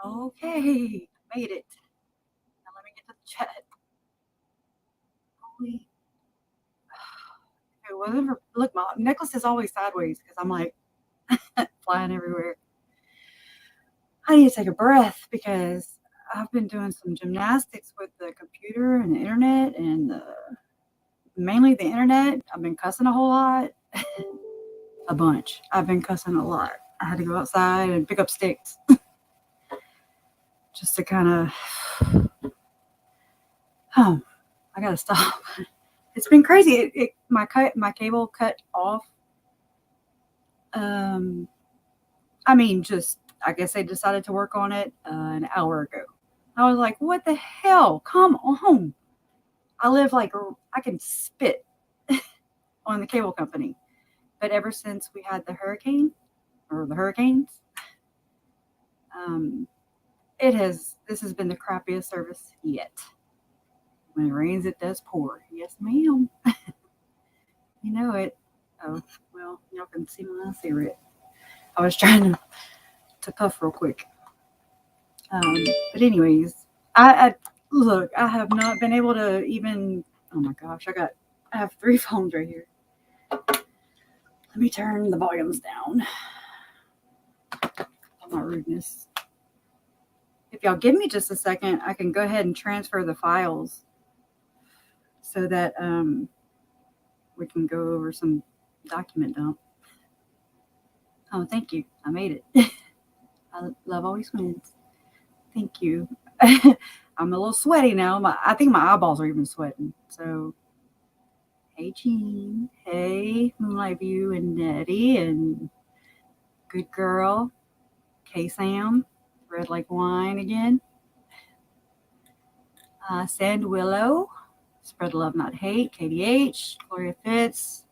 Okay, made it. Now let me get to the chat. Holy, if it wasn't for look, my necklace is always sideways because I'm like flying everywhere. I need to take a breath because I've been doing some gymnastics with the computer and the internet and mainly the internet. I've been cussing a whole lot, a bunch. I've been cussing a lot. I had to go outside and pick up sticks just to kind of, oh, I gotta stop. It's been crazy. My cable cut off. Um, I mean, just I guess they decided to work on it an hour ago. I was like, what the hell? Come on. I live like I can spit on the cable company. But ever since we had the hurricane or the hurricanes, um, this has been the crappiest service yet. When it rains, it does pour. Yes, ma'am. You know it. Oh, well, y'all can see my cigarette. I was trying to puff real quick. But anyways, I look. I have not been able to even. Oh my gosh, I have three phones right here. Let me turn the volumes down. Oh, my rudeness. If y'all give me just a second, I can go ahead and transfer the files so that we can go over some document dump. Oh, thank you. I made it. Love always wins. Thank you. I'm a little sweaty now. I think my eyeballs are even sweating. So, hey, Jean. Hey, Moonlight View and Nettie and Good Girl. K Sam. Red Like Wine again. Sand Willow. Spread Love Not Hate. KDH. Gloria Fitz.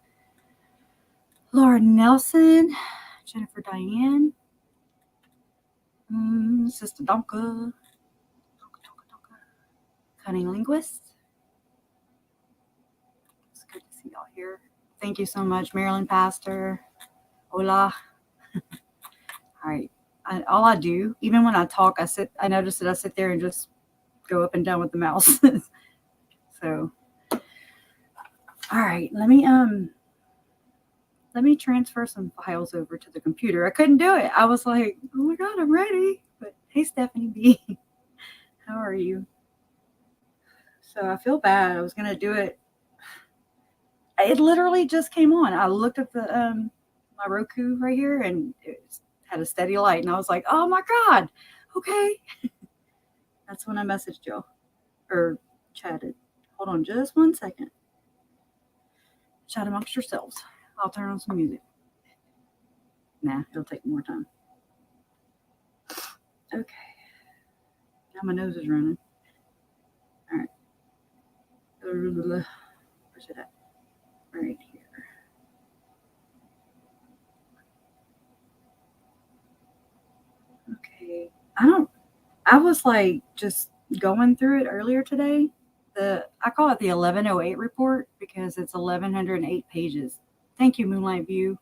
Laura Nelson. Jennifer Diane. Sister Donka. Cunning Linguist. It's good to see y'all here. Thank you so much, Marilyn Pastor. Hola. All right. All I do, even when I talk, I notice that I sit there and just go up and down with the mouse. So, all right. Let me transfer some files over to the computer. I couldn't do it. I was like, oh my God, I'm ready. But hey, Stephanie B. How are you? So I feel bad. I was going to do it. It literally just came on. I looked at the my Roku right here and it had a steady light. And I was like, oh my God. Okay. That's when I messaged y'all or chatted. Hold on just 1 second. Chat amongst yourselves. I'll turn on some music. Nah, it'll take more time. Okay. Now my nose is running. All right. Where's it at? Right here. Okay. I was like just going through it earlier today. I call it the 1108 report because it's 1108 pages. Thank you, Moonlight View.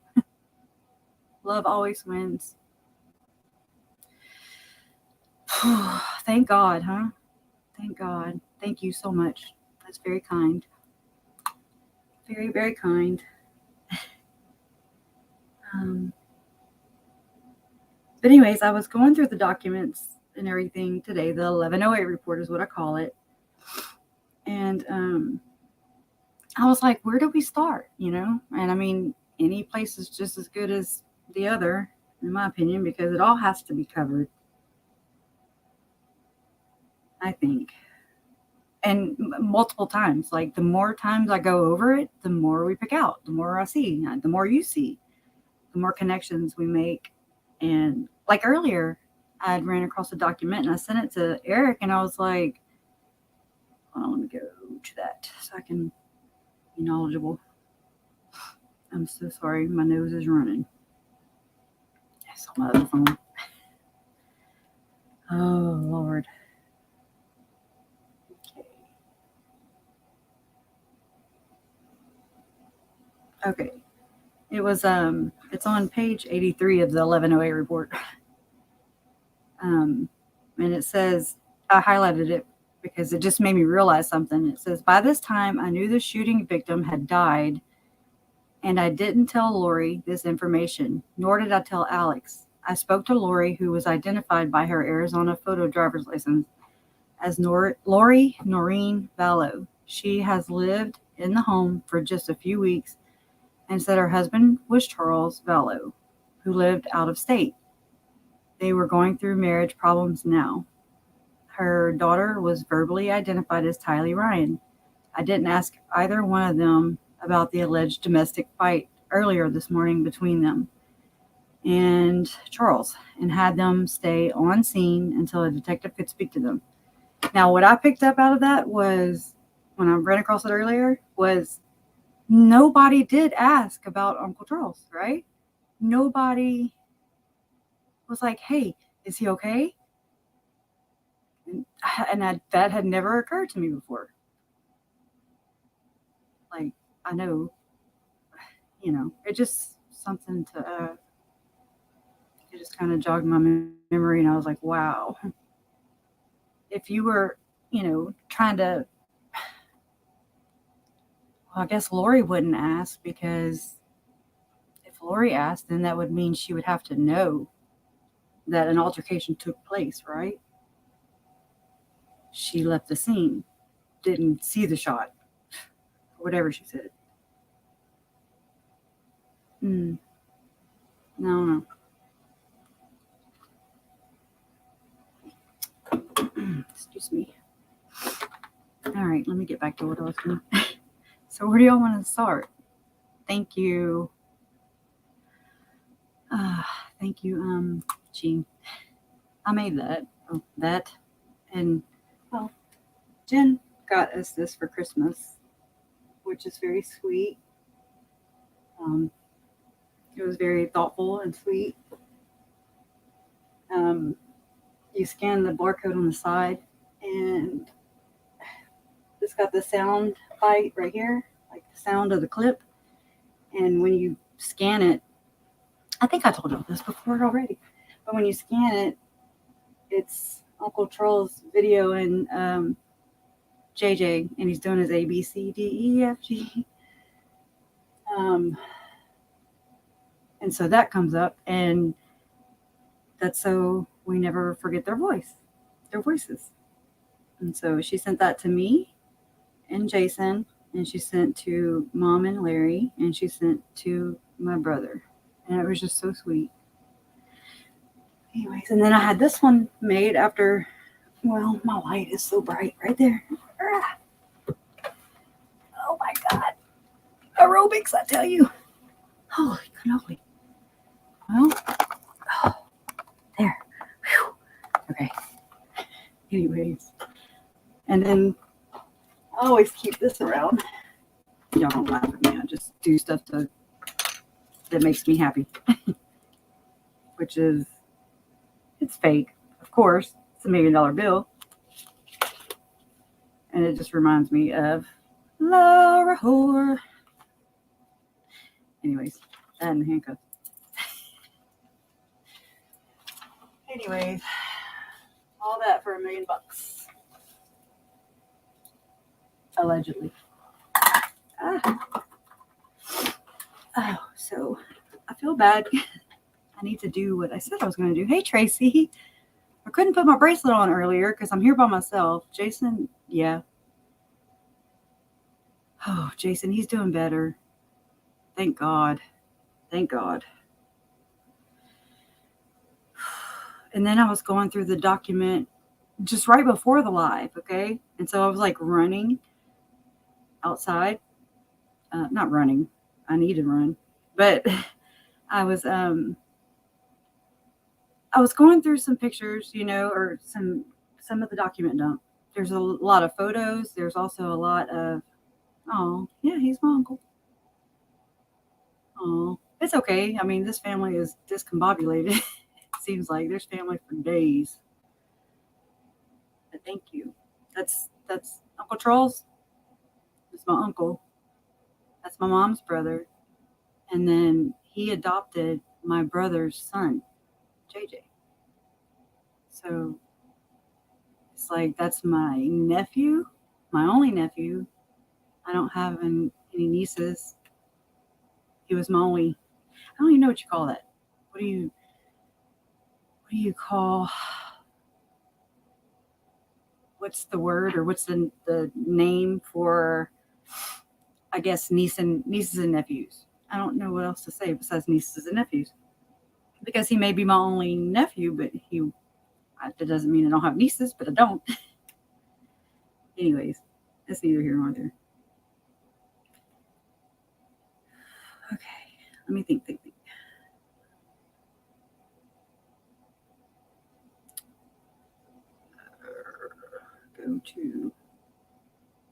Love always wins. Thank God, huh? Thank God. Thank you so much. That's very kind. Very, very kind. Um, but anyways, I was going through the documents and everything today. The 1108 report is what I call it. And I was like, where do we start? You know? And I mean, any place is just as good as the other, in my opinion, because it all has to be covered. I think. And multiple times. Like the more times I go over it, the more we pick out, the more I see, the more you see, the more connections we make. And like earlier, I had ran across a document and I sent it to Eric and I was like, I want to go to that so I can be knowledgeable. I'm so sorry. My nose is running. Yes, on my other phone. Oh, Lord. Okay. It was it's on page 83 of the 1108 report. And it says, I highlighted it because it just made me realize something. It says, by this time, I knew the shooting victim had died, and I didn't tell Lori this information, nor did I tell Alex. I spoke to Lori, who was identified by her Arizona photo driver's license as Lori Noreen Vallow. She has lived in the home for just a few weeks and said her husband was Charles Vallow, who lived out of state. They were going through marriage problems now. Her daughter was verbally identified as Tylee Ryan. I didn't ask either one of them about the alleged domestic fight earlier this morning between them and Charles, and had them stay on scene until a detective could speak to them. Now, what I picked up out of that was, when I ran across it earlier, was nobody did ask about Uncle Charles, right? Nobody was like, hey, is he okay? And that had never occurred to me before. Like, I know, it just something to, it just kind of jogged my memory, and I was like, wow. If you were, trying to, well, I guess Lori wouldn't ask, because if Lori asked, then that would mean she would have to know that an altercation took place, right? She left the scene, didn't see the shot, whatever she said. No. Excuse me. All right, let me get back to what I was doing. So where do y'all want to start? Thank you. Thank you, Jean. I made that. Oh, that. And, well, Jen got us this for Christmas, which is very sweet. It was very thoughtful and sweet. You scan the barcode on the side, and it's got the sound bite right here, like the sound of the clip. And when you scan it, I think I told you this before already, but when you scan it, it's Uncle Charles' video and JJ, and he's doing his A, B, C, D, E, F, G. And so that comes up, and that's so we never forget their voices. And so she sent that to me and Jason, and she sent to Mom and Larry, and she sent to my brother. And it was just so sweet. Anyways, and then I had this one made after, well, my light is so bright right there. Oh my God. Aerobics, I tell you. Holy cannoli. Well, there. Whew. Okay. Anyways. And then I always keep this around. Y'all don't laugh at me. I just do stuff that makes me happy. Which is, it's fake, of course. It's $1 million bill. And it just reminds me of Laura Whore. Anyways, that and the handcuffs. Anyways, all that for $1 million. Allegedly. Oh, so I feel bad. I need to do what I said I was going to do. Hey, Tracy. I couldn't put my bracelet on earlier because I'm here by myself. Jason, yeah. Oh, Jason, he's doing better. Thank God. Thank God. And then I was going through the document just right before the live, okay? And so I was like running outside. Not running. I need to run. But I was going through some pictures, or some of the document dump. There's a lot of photos. There's also a lot of, oh, yeah, he's my uncle. Oh, it's okay. I mean, this family is discombobulated. It seems like there's family for days. But thank you. That's Uncle Charles. That's my uncle. That's my mom's brother. And then he adopted my brother's son, JJ. So it's like, that's my nephew, my only nephew. I don't have any nieces. He was my only, I don't even know what you call that. What do you call, what's the word, or what's the name for, I guess, nieces and nephews. I don't know what else to say besides nieces and nephews. Because he may be my only nephew, but that doesn't mean I don't have nieces, but I don't. Anyways, that's neither here nor there. Okay, let me think. Go to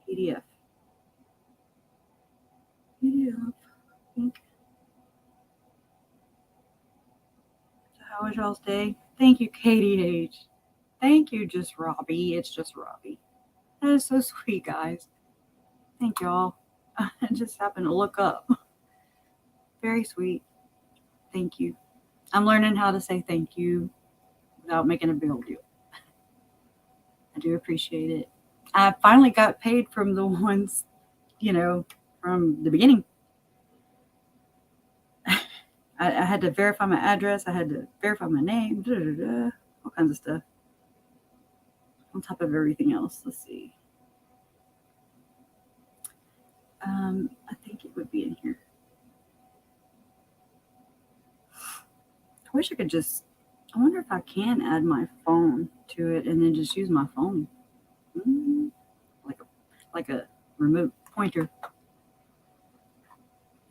PDF. I think. So how was y'all's day? Thank you, KDH. Thank you, just Robbie. It's just Robbie. That is so sweet, guys. Thank y'all. I just happened to look up. Very sweet. Thank you. I'm learning how to say thank you without making a big deal. I do appreciate it. I finally got paid from the ones, from the beginning. I had to verify my address. I had to verify my name, all kinds of stuff. On top of everything else. Let's see. I think it would be in here. I wish I could I wonder if I can add my phone to it and then just use my phone. Like a remote pointer.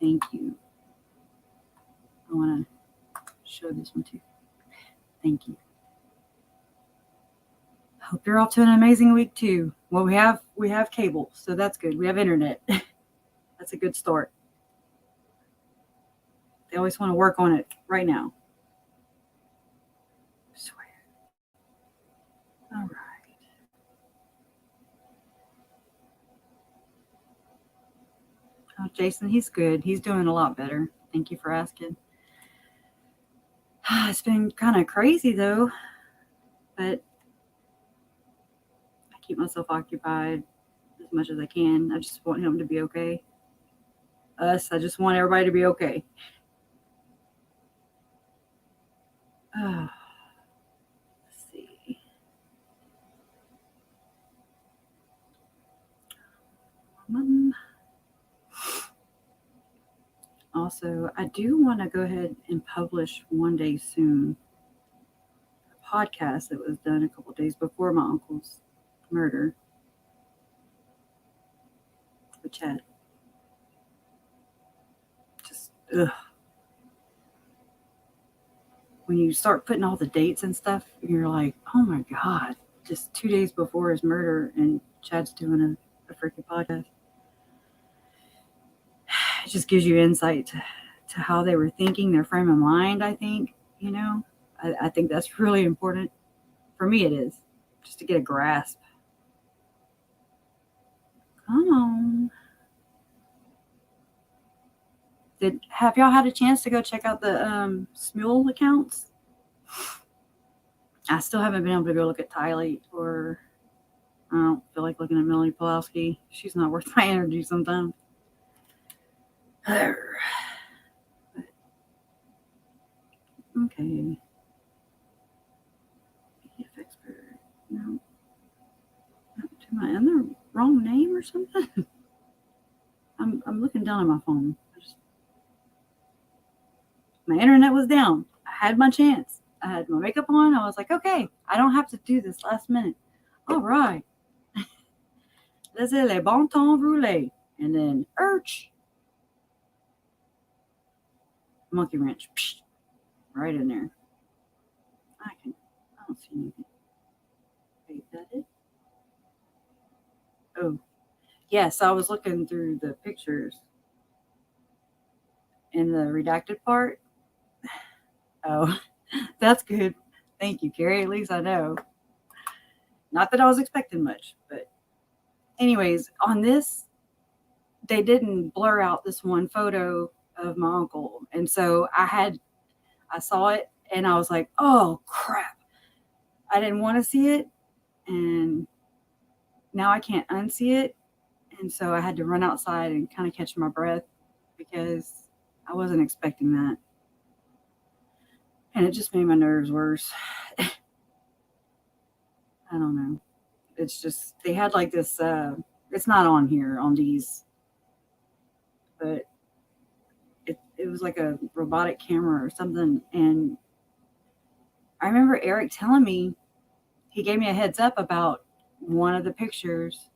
Thank you. I want to show this one too. Thank you. Hope you're off to an amazing week too. Well, we have cable, so that's good. We have internet. That's a good start. They always want to work on it right now. I swear. All right. Oh, Jason, he's good. He's doing a lot better. Thank you for asking. It's been kind of crazy though, but I keep myself occupied as much as I can. I just want him to be okay. I just want everybody to be okay. Let's see. Also, I do want to go ahead and publish one day soon a podcast that was done a couple days before my uncle's murder with Chad. Just, when you start putting all the dates and stuff, you're like, oh my God, just 2 days before his murder, and Chad's doing a freaking podcast. It just gives you insight to how they were thinking, their frame of mind, I think, I think that's really important. For me, it is, just to get a grasp. Come on. Have y'all had a chance to go check out the Smule accounts? I still haven't been able to go look at Tylee, or I don't feel like looking at Melanie Pulowski. She's not worth my energy sometimes. Okay. PDF expert. No. Am I in the wrong name or something? I'm looking down at my phone. My internet was down. I had my chance. I had my makeup on. I was like, okay, I don't have to do this last minute. All right. Laissez les bon temps rouler. And then, monkey wrench. Psh, right in there. I don't see anything. Wait, is that it? Oh, yes, I was looking through the pictures in the redacted part. Oh, that's good. Thank you, Carrie. At least I know. Not that I was expecting much, but anyways, on this, they didn't blur out this one photo of my uncle. And so I saw it and I was like, oh crap. I didn't want to see it, and now I can't unsee it. And so I had to run outside and kind of catch my breath because I wasn't expecting that. And it just made my nerves worse. I don't know. It's just, they had like this, it's not on here on these, but it was like a robotic camera or something. And I remember Eric telling me, he gave me a heads up about one of the pictures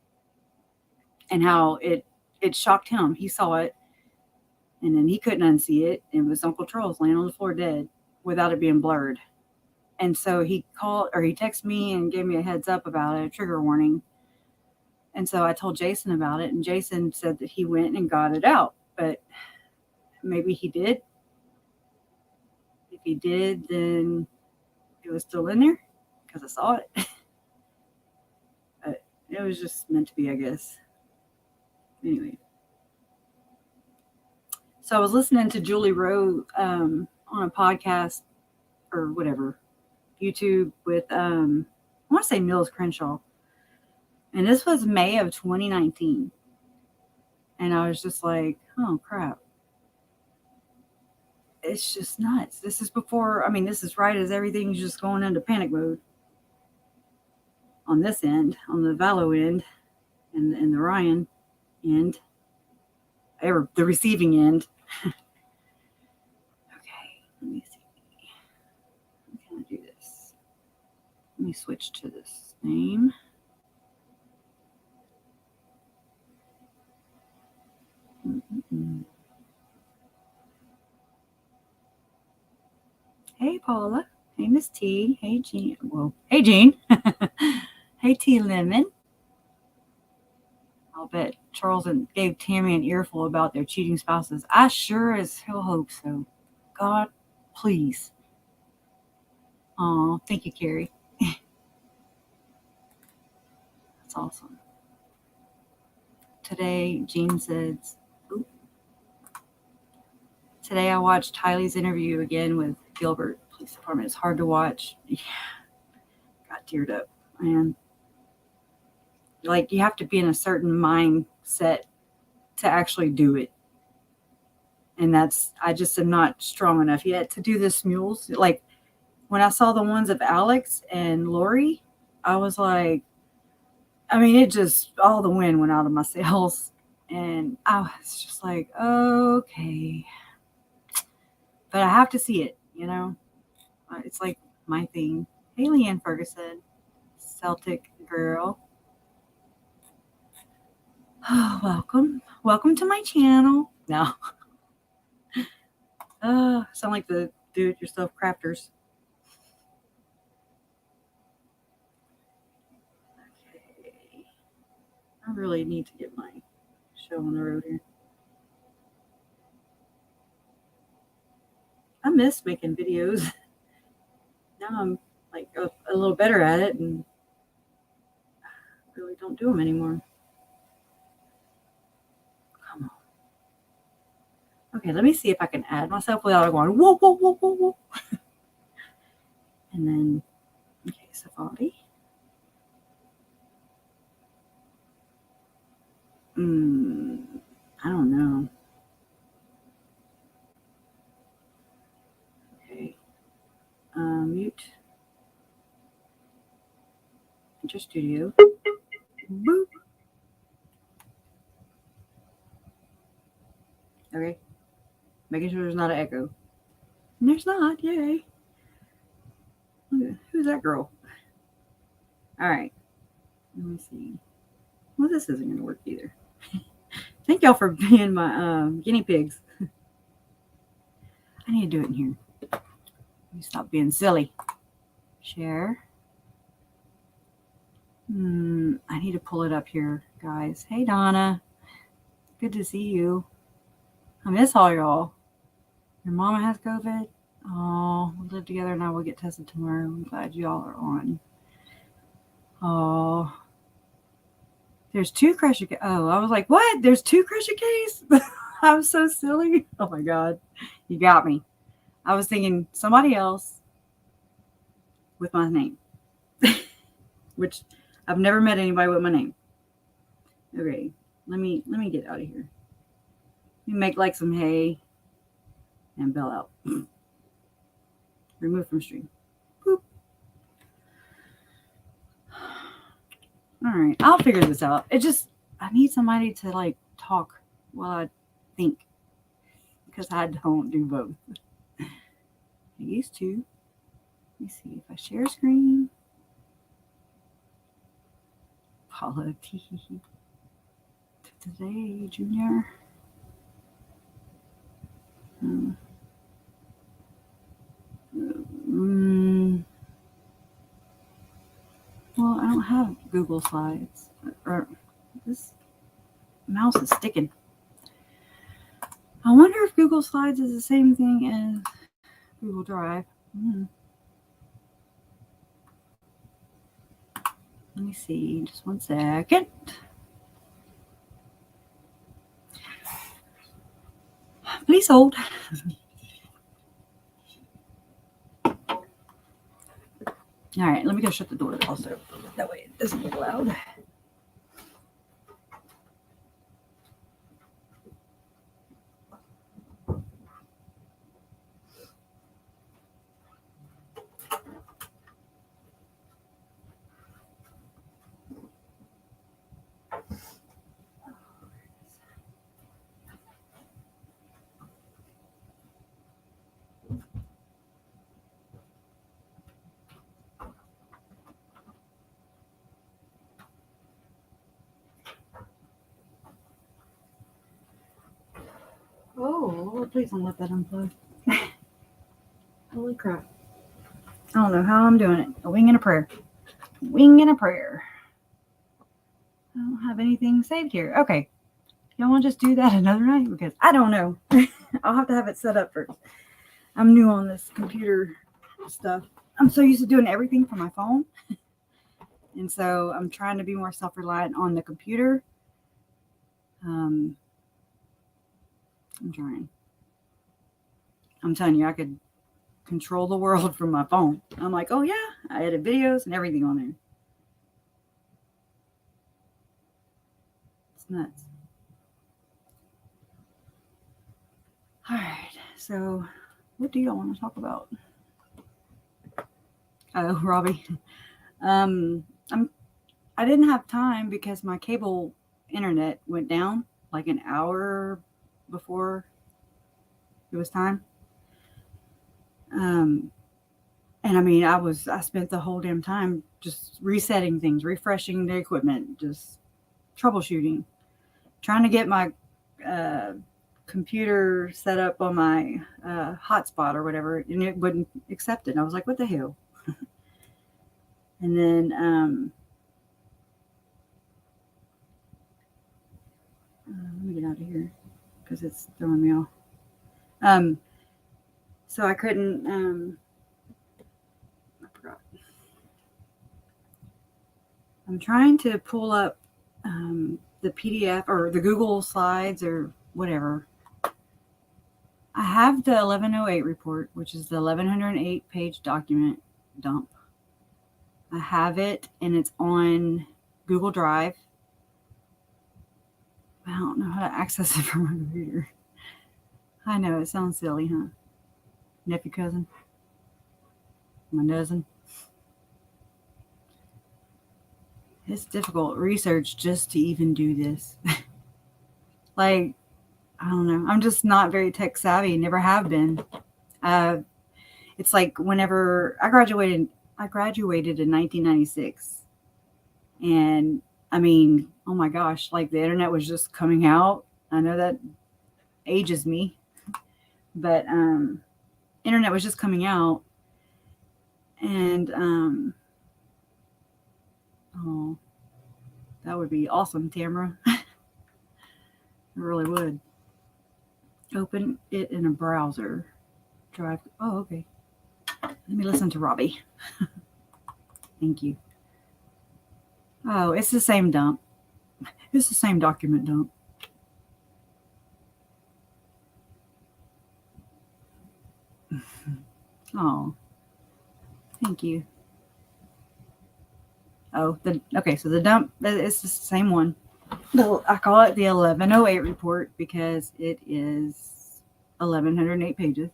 and how it shocked him. He saw it and then he couldn't unsee it. It was Uncle Charles laying on the floor dead without it being blurred. And so he texted me and gave me a heads up about it, a trigger warning. And so I told Jason about it, and Jason said that he went and got it out, but maybe he did. If he did, then it was still in there because I saw it. But it was just meant to be, I guess. Anyway. So I was listening to Julie Rowe on a podcast or whatever, YouTube with, I want to say Mills Crenshaw. And this was May of 2019. And I was just like, oh, crap. It's just nuts. This is before, this is right as everything's just going into panic mode. On this end, on the Vallow end, and the Ryan end, or the receiving end. Okay, let me see. How can I do this? Let me switch to this name. Hey, Paula. Hey, Miss T. Hey, Jean. Well, hey, Jean. Hey, T. Lemon. I'll bet Charles gave Tammy an earful about their cheating spouses. I sure as hell hope so. God, please. Oh, thank you, Carrie. That's awesome. Today, Jean says, today I watched Tylee's interview again with Gilbert Police Department. It's hard to watch. Yeah, got teared up, man. Like, you have to be in a certain mindset to actually do it. And I just am not strong enough yet to do this mules. Like, when I saw the ones of Alex and Lori, I was like, it just, all the wind went out of my sails. And I was just like, okay. But I have to see it, It's like my thing. Hey, Leanne Ferguson, Celtic girl. Oh, welcome. Welcome to my channel. No. Sound like the do-it-yourself crafters. Okay. I really need to get my show on the road here. I miss making videos. Now I'm like a little better at it and really don't do them anymore. Come on. Okay, let me see if I can add myself without going whoa, whoa, whoa, whoa, whoa. And then, okay, Safari. I don't know. Okay. Mute. Enter studio. Boop. Okay. Making sure there's not an echo. And there's not. Yay. Who's that girl? All right. Let me see. Well, this isn't going to work either. Thank y'all for being my guinea pigs. I need to do it in here. Let me stop being silly. Share. I need to pull it up here, guys. Hey, Donna. Good to see you. I miss all y'all. Your mama has COVID. Oh, we live together and I will get tested tomorrow. I'm glad y'all are on. Oh. There's 2 Kresha. Oh, I was like, what? There's 2 Kresha Ks? I was so silly. Oh, my God. You got me. I was thinking somebody else with my name. Which I've never met anybody with my name. Okay, let me get out of here. Let me make like some hay and bail out. Remove from stream. Boop. All right, I'll figure this out. I need somebody to like talk while I think, because I don't do both. I used to. Let me see if I share screen. Paula T. Today, Junior. Well, I don't have Google Slides. Or this mouse is sticking. I wonder if Google Slides is the same thing as Google Drive. Let me see. Just 1 second. Please hold. All right, let me go shut the door also. That way it doesn't get loud. Oh, Lord, please don't let that unplug. Holy crap. I don't know how I'm doing it. A wing and a prayer. Wing and a prayer. I don't have anything saved here. Okay. Y'all want to just do that another night? Because I don't know. I'll have to have it set up first. I'm new on this computer stuff. I'm so used to doing everything from my phone. And so I'm trying to be more self-reliant on the computer. I'm trying. I'm telling you, I could control the world from my phone. I'm like, oh yeah, I edit videos and everything on there. It's nuts. All right, so what do y'all want to talk about? Oh, Robbie. I didn't have time because my cable internet went down like an hour before it was time. And I mean, I spent the whole damn time just resetting things, refreshing the equipment, just troubleshooting, trying to get my computer set up on my hotspot or whatever, and it wouldn't accept it. And I was like, what the hell? And then let me get out of here because it's throwing me off. So I couldn't. I forgot. I'm trying to pull up the PDF or the Google Slides or whatever. I have the 1108 report, which is the 1108 page document dump. I have it and it's on Google Drive. I don't know how to access it from my computer. I know, it sounds silly, huh? Nephew, cousin, my cousin. It's difficult research just to even do this. Like, I don't know. I'm just not very tech savvy. Never have been. It's like whenever I graduated in 1996. And I mean, oh my gosh, like the internet was just coming out. I know that ages me, but internet was just coming out. And oh, that would be awesome, Tamara. It really would. Open it in a browser. Drive. Oh, okay. Let me listen to Robbie. Thank you. Oh, it's the same dump. It's the same document dump. Oh, thank you. Okay, so the dump, it's the same one. I call it the 1108 report because it is 1108 pages.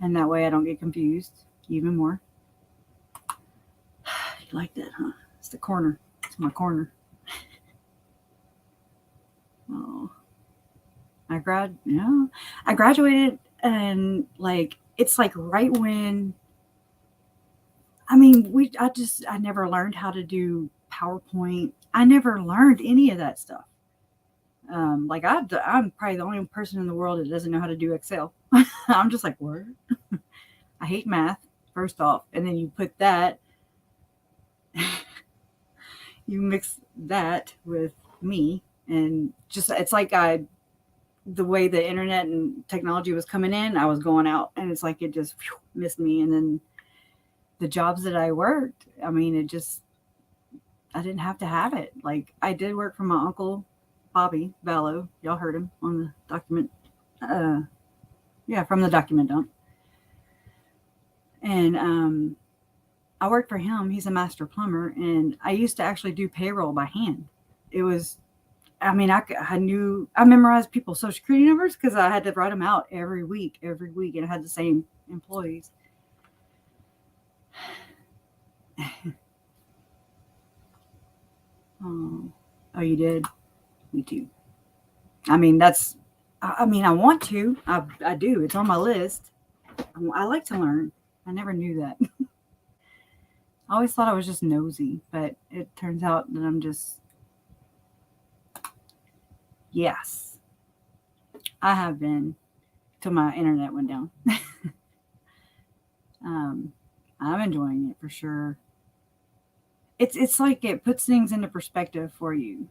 And that way I don't get confused even more. You like that, huh? It's the corner. It's my corner. Oh, I graduated, and like it's like right when I never learned how to do PowerPoint. I never learned any of that stuff. I'm probably the only person in the world that doesn't know how to do Excel. I'm just like, what? I hate math, first off, and then you put that, you mix that with me, and just it's like the way the internet and technology was coming in, I was going out, and it's like it just missed me. And then the jobs that I worked, I mean, I didn't have to have it. Like I did work for my uncle Bobby Vallow. Y'all heard him on the document. Yeah, from the document dump. And I worked for him. He's a master plumber, and I used to actually do payroll by hand. It was, I memorized people's social security numbers because I had to write them out every week, and I had the same employees. Oh, you did? Me too. I mean, I want to. I do. It's on my list. I like to learn. I never knew that. I always thought I was just nosy, but it turns out that I'm just, yes, I have been till my internet went down. um, I'm enjoying it for sure. It's like it puts things into perspective for you.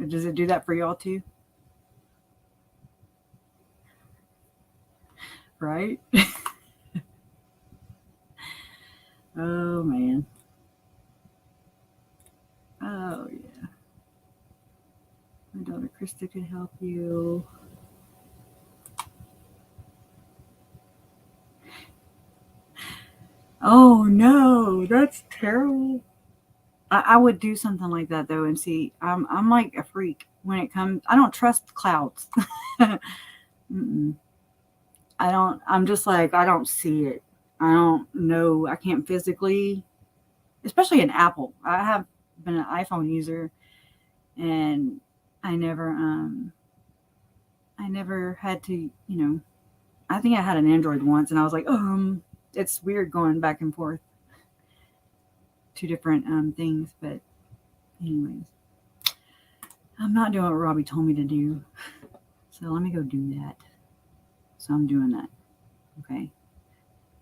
Does it do that for y'all too? Right? Oh man. Oh yeah. My daughter Krista could help you. Oh no, that's terrible. I would do something like that though, and see, I'm like a freak when it comes. I don't trust clouds. Mm-mm. I don't. I'm just like I don't see it. I don't know. I can't physically, especially an Apple. I have been an iPhone user, and I never I never had to. I think I had an Android once, and I was like, it's weird going back and forth, two different things. But anyways, I'm not doing what Robbie told me to do, so let me go do that. So I'm doing that. Okay.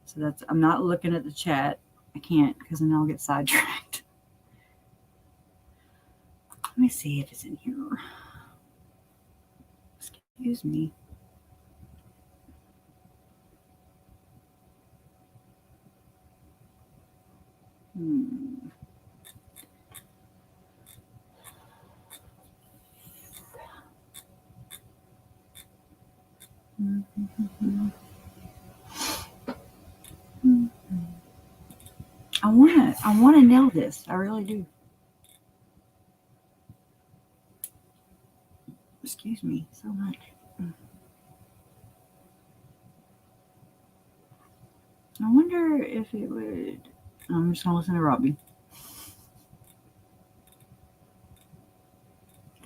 So I'm not looking at the chat. I can't because then I'll get sidetracked. Let me see if it's in here. Excuse me. I wanna nail this. I really do. Excuse me so much. I wonder if it would. I'm just gonna listen to Robbie.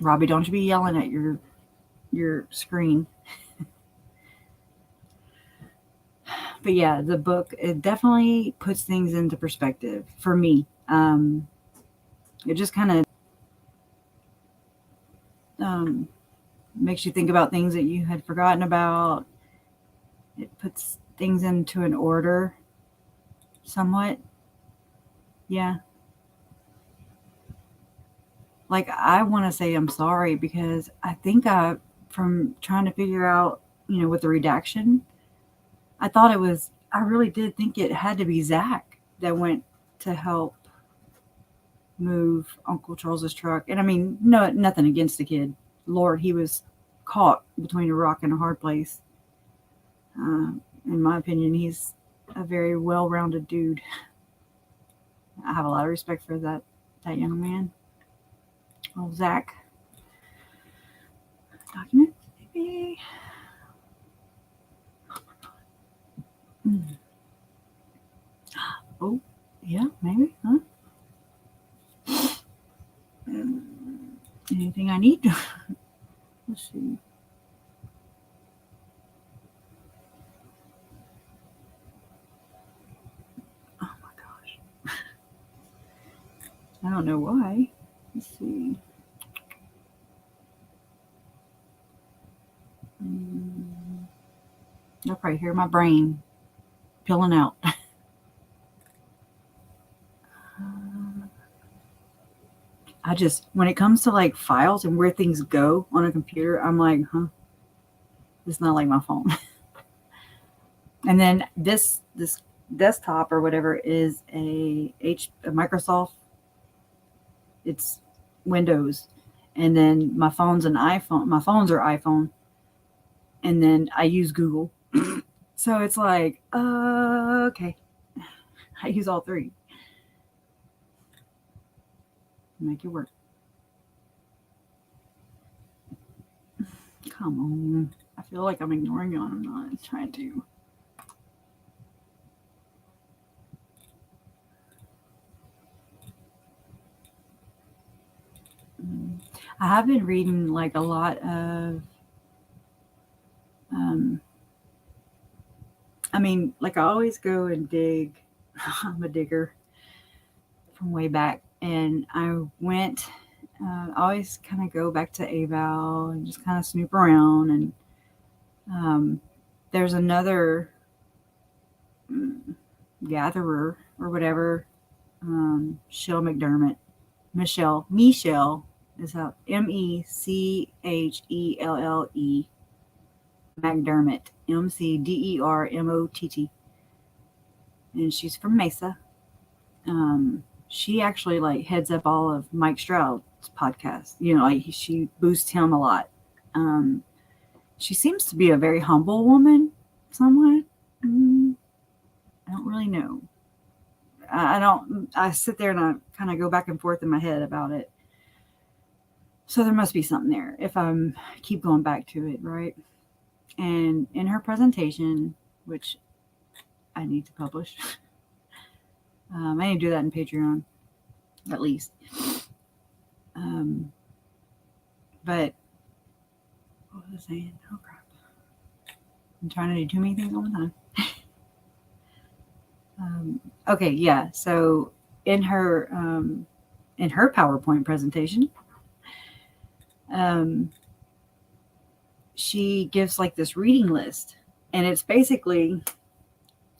Robbie, don't you be yelling at your screen. But yeah, the book, it definitely puts things into perspective for me. It just kind of makes you think about things that you had forgotten about. It puts things into an order somewhat. Yeah. Like I want to say I'm sorry because I think from trying to figure out, with the redaction, I thought I really did think it had to be Zach that went to help move Uncle Charles's truck. And I mean, no, nothing against the kid. Lord, he was caught between a rock and a hard place. In my opinion, he's a very well-rounded dude. I have a lot of respect for that young man. Oh, Zach. Document, maybe. Oh, yeah, maybe, huh? Anything I need? Let's see. Oh my gosh. I don't know why. Let's see. You'll probably hear my brain peeling out. I just, when it comes to like files and where things go on a computer, I'm like, huh, it's not like my phone. And then this desktop or whatever is a Microsoft. It's Windows, and then my phone's an iPhone. My phones are iPhone, and then I use Google. So it's like, okay, I use all three. Make it work. Come on. I feel like I'm ignoring you, and I'm not trying to. I have been reading like a lot of, I mean, like I always go and dig. I'm a digger from way back, and I went. I always kind of go back to Aval and just kind of snoop around, and there's another gatherer or whatever, Michelle McDermott. Michelle is how Mechelle McDermott, McDermott, and she's from Mesa. She actually like heads up all of Mike Stroud's podcast. You know, like she boosts him a lot. She seems to be a very humble woman, somewhat. I don't really know. I don't. I sit there and I kind of go back and forth in my head about it. So there must be something there if I'm keep going back to it, right? And in her presentation, which I need to publish, I need to do that in Patreon, at least. But what was I saying? Oh crap! I'm trying to do too many things all the time. Okay, yeah. So in her PowerPoint presentation, she gives like this reading list, and it's basically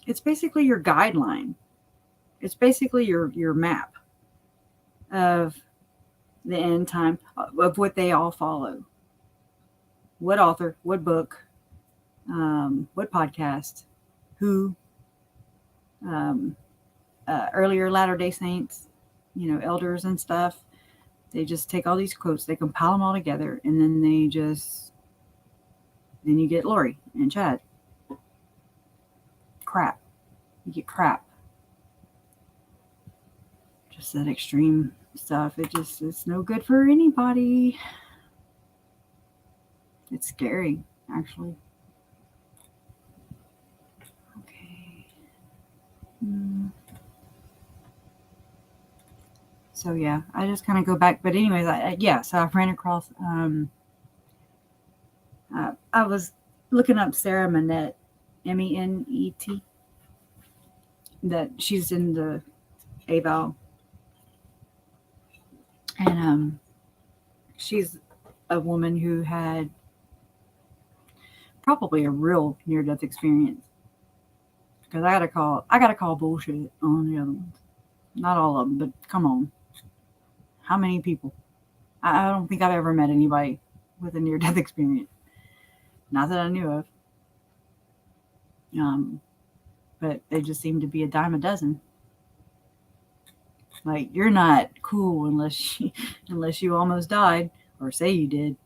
your guideline. It's basically your map of the end time of what they all follow. What author, what book, what podcast, who, earlier Latter-day Saints, elders and stuff. They just take all these quotes, they compile them all together, and then then you get Lori and Chad. Crap. You get crap. Just that extreme stuff. It's no good for anybody. It's scary, actually. Okay. So yeah, I just kind of go back. But anyways, so I ran across. I was looking up Sarah Menet, Menet. That she's in the AVAL, and she's a woman who had probably a real near-death experience. Because I gotta call bullshit on the other ones. Not all of them, but come on. How many people? I don't think I've ever met anybody with a near-death experience. Not that I knew of. But they just seem to be a dime a dozen. Like, you're not cool unless you almost died or say you did.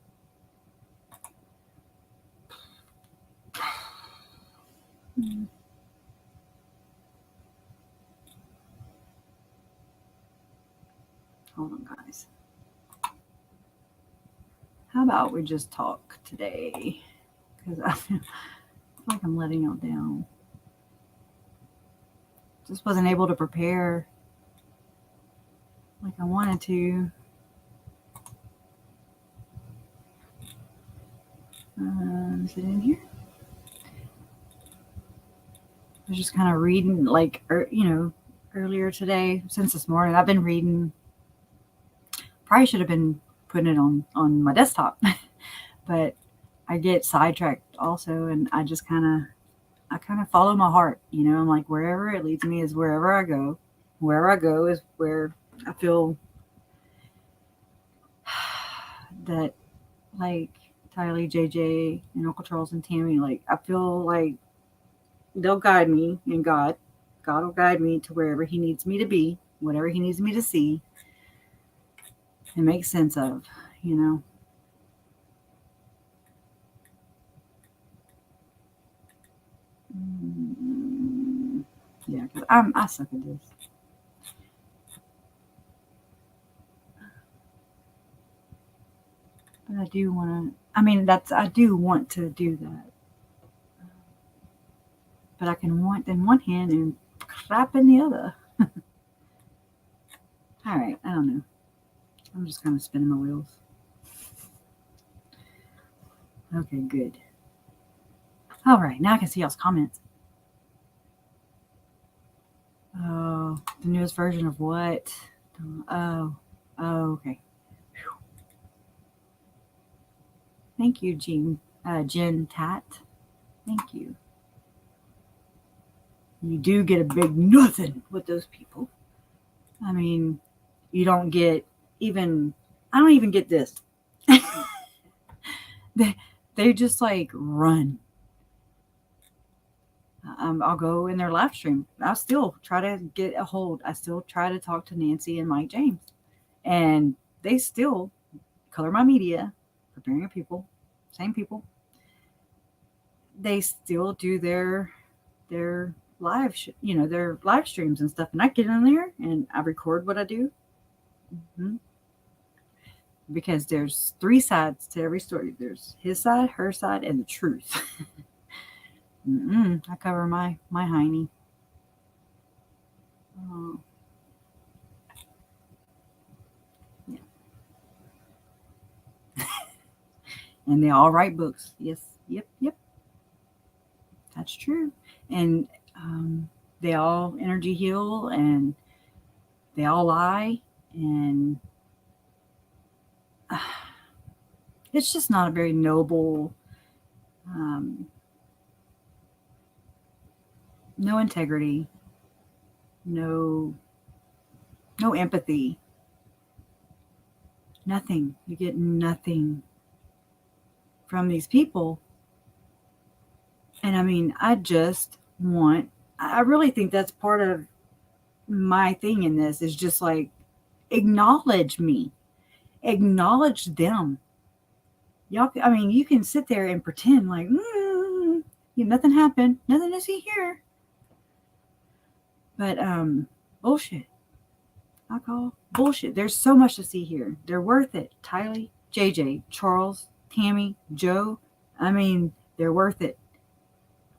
Hold on, guys. How about we just talk today? Because I feel like I'm letting y'all down. Just wasn't able to prepare like I wanted to. Is it in here? I was just kind of reading, like, earlier today, since this morning. I've been reading. Probably should have been putting it on my desktop, but I get sidetracked also, and I just kind of follow my heart. I'm like, wherever it leads me is wherever I go. Wherever I go is where I feel that, like, Tylee, JJ, and Uncle Charles and Tammy, like, I feel like they'll guide me, and God will guide me to wherever He needs me to be, whatever He needs me to see and make sense of, Yeah, because I suck at this. But I do want to. I do want to do that. But I can want in one hand and clap in the other. All right, I don't know. I'm just kind of spinning my wheels. Okay, good. All right, now I can see y'all's comments. Oh, the newest version of what? Oh, okay. Whew. Thank you, Jen Tat. Thank you. You do get a big nothing with those people. I mean, you don't get even. I don't even get this. they just like run. I'll go in their live stream. I'll still try to get a hold. I still try to talk to Nancy and Mike James, and they still color my media, preparing people, same people. They still do their live, their live streams and stuff, and I get in there and I record what I do. Mm-hmm. Because there's 3 sides to every story. There's his side, her side, and the truth. I cover my hiney. Yeah. And they all write books. Yes. Yep. That's true. And they all energy heal, and they all lie, and it's just not a very noble. No integrity, no empathy, nothing. You get nothing from these people. And I really think that's part of my thing in this, is just like, acknowledge me, acknowledge them. Y'all, you can sit there and pretend like, nothing happened, nothing to see here. But bullshit. I call bullshit. There's so much to see here. They're worth it. Tylee, JJ, Charles, Tammy, Joe. They're worth it.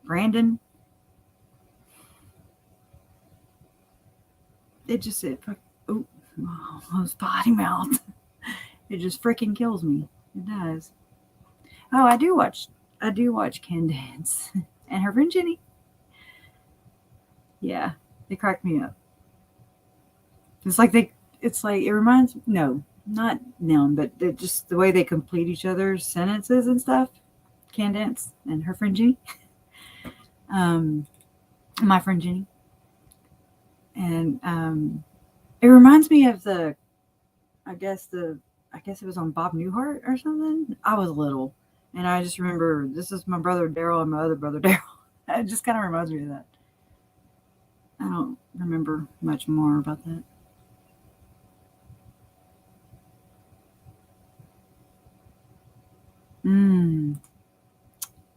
Brandon. Those potty mouth. It just freaking kills me. It does. Oh, I do watch Ken Dance and her friend Jenny. Yeah, they crack me up. It reminds, no, not them, but just the way they complete each other's sentences and stuff. Ken Dance and her friend Jenny. My friend Jenny. And it reminds me of I guess it was on Bob Newhart or something. I was little, and I just remember, this is my brother Daryl and my other brother Daryl. It just kind of reminds me of that. I don't remember much more about that.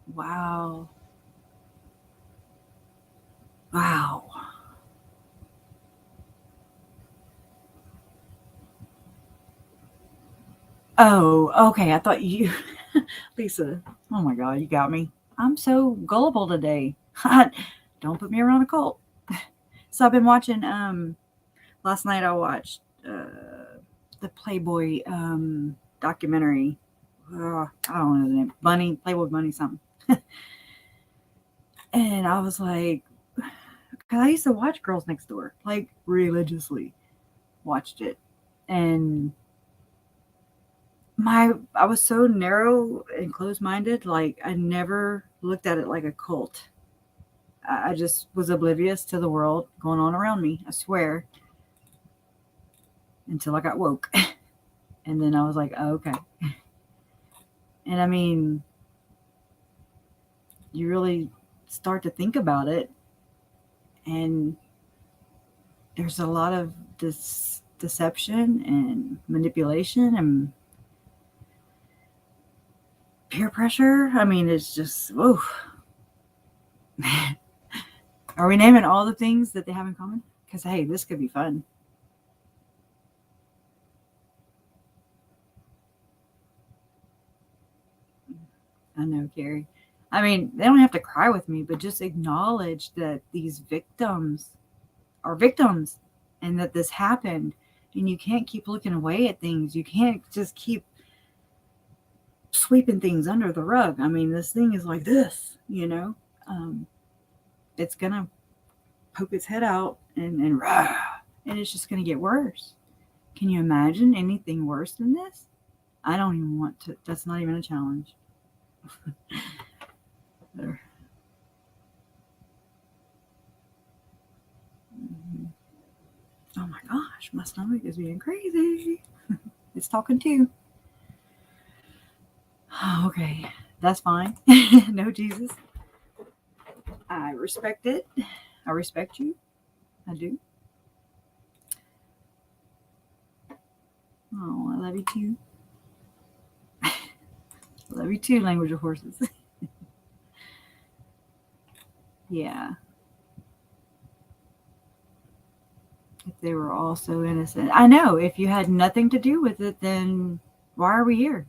Wow. Oh, okay. I thought you, Lisa. Oh my God, you got me. I'm so gullible today. Don't put me around a cult. So I've been watching. Last night I watched the Playboy documentary. I don't know the name. Bunny, Playboy Bunny, something. And I was like, because I used to watch Girls Next Door, like religiously watched it, and I was so narrow and closed minded. Like I never looked at it like a cult. I just was oblivious to the world going on around me. I swear, until I got woke, and then I was like, oh, okay. And I mean, you really start to think about it, and there's a lot of this deception and manipulation and peer pressure. I mean, it's just, oh, are we naming all the things that they have in common? Because, hey, this could be fun. I know, Carrie. I mean, they don't have to cry with me, but just acknowledge that these victims are victims and that this happened. And you can't keep looking away at things. You can't just keep sweeping things under the rug. I mean, this thing is like this, you know? Um, it's going to poke its head out and rah, and it's just going to get worse. Can you imagine anything worse than this? I don't even want to. That's not even a challenge. There. Mhm. Oh my gosh, my stomach is being crazy. It's talking too. Okay, that's fine. No, Jesus. I respect it. I respect you. I do. Oh, I love you too. I love you too, language of horses. Yeah. If they were all so innocent. I know. If you had nothing to do with it, then why are we here?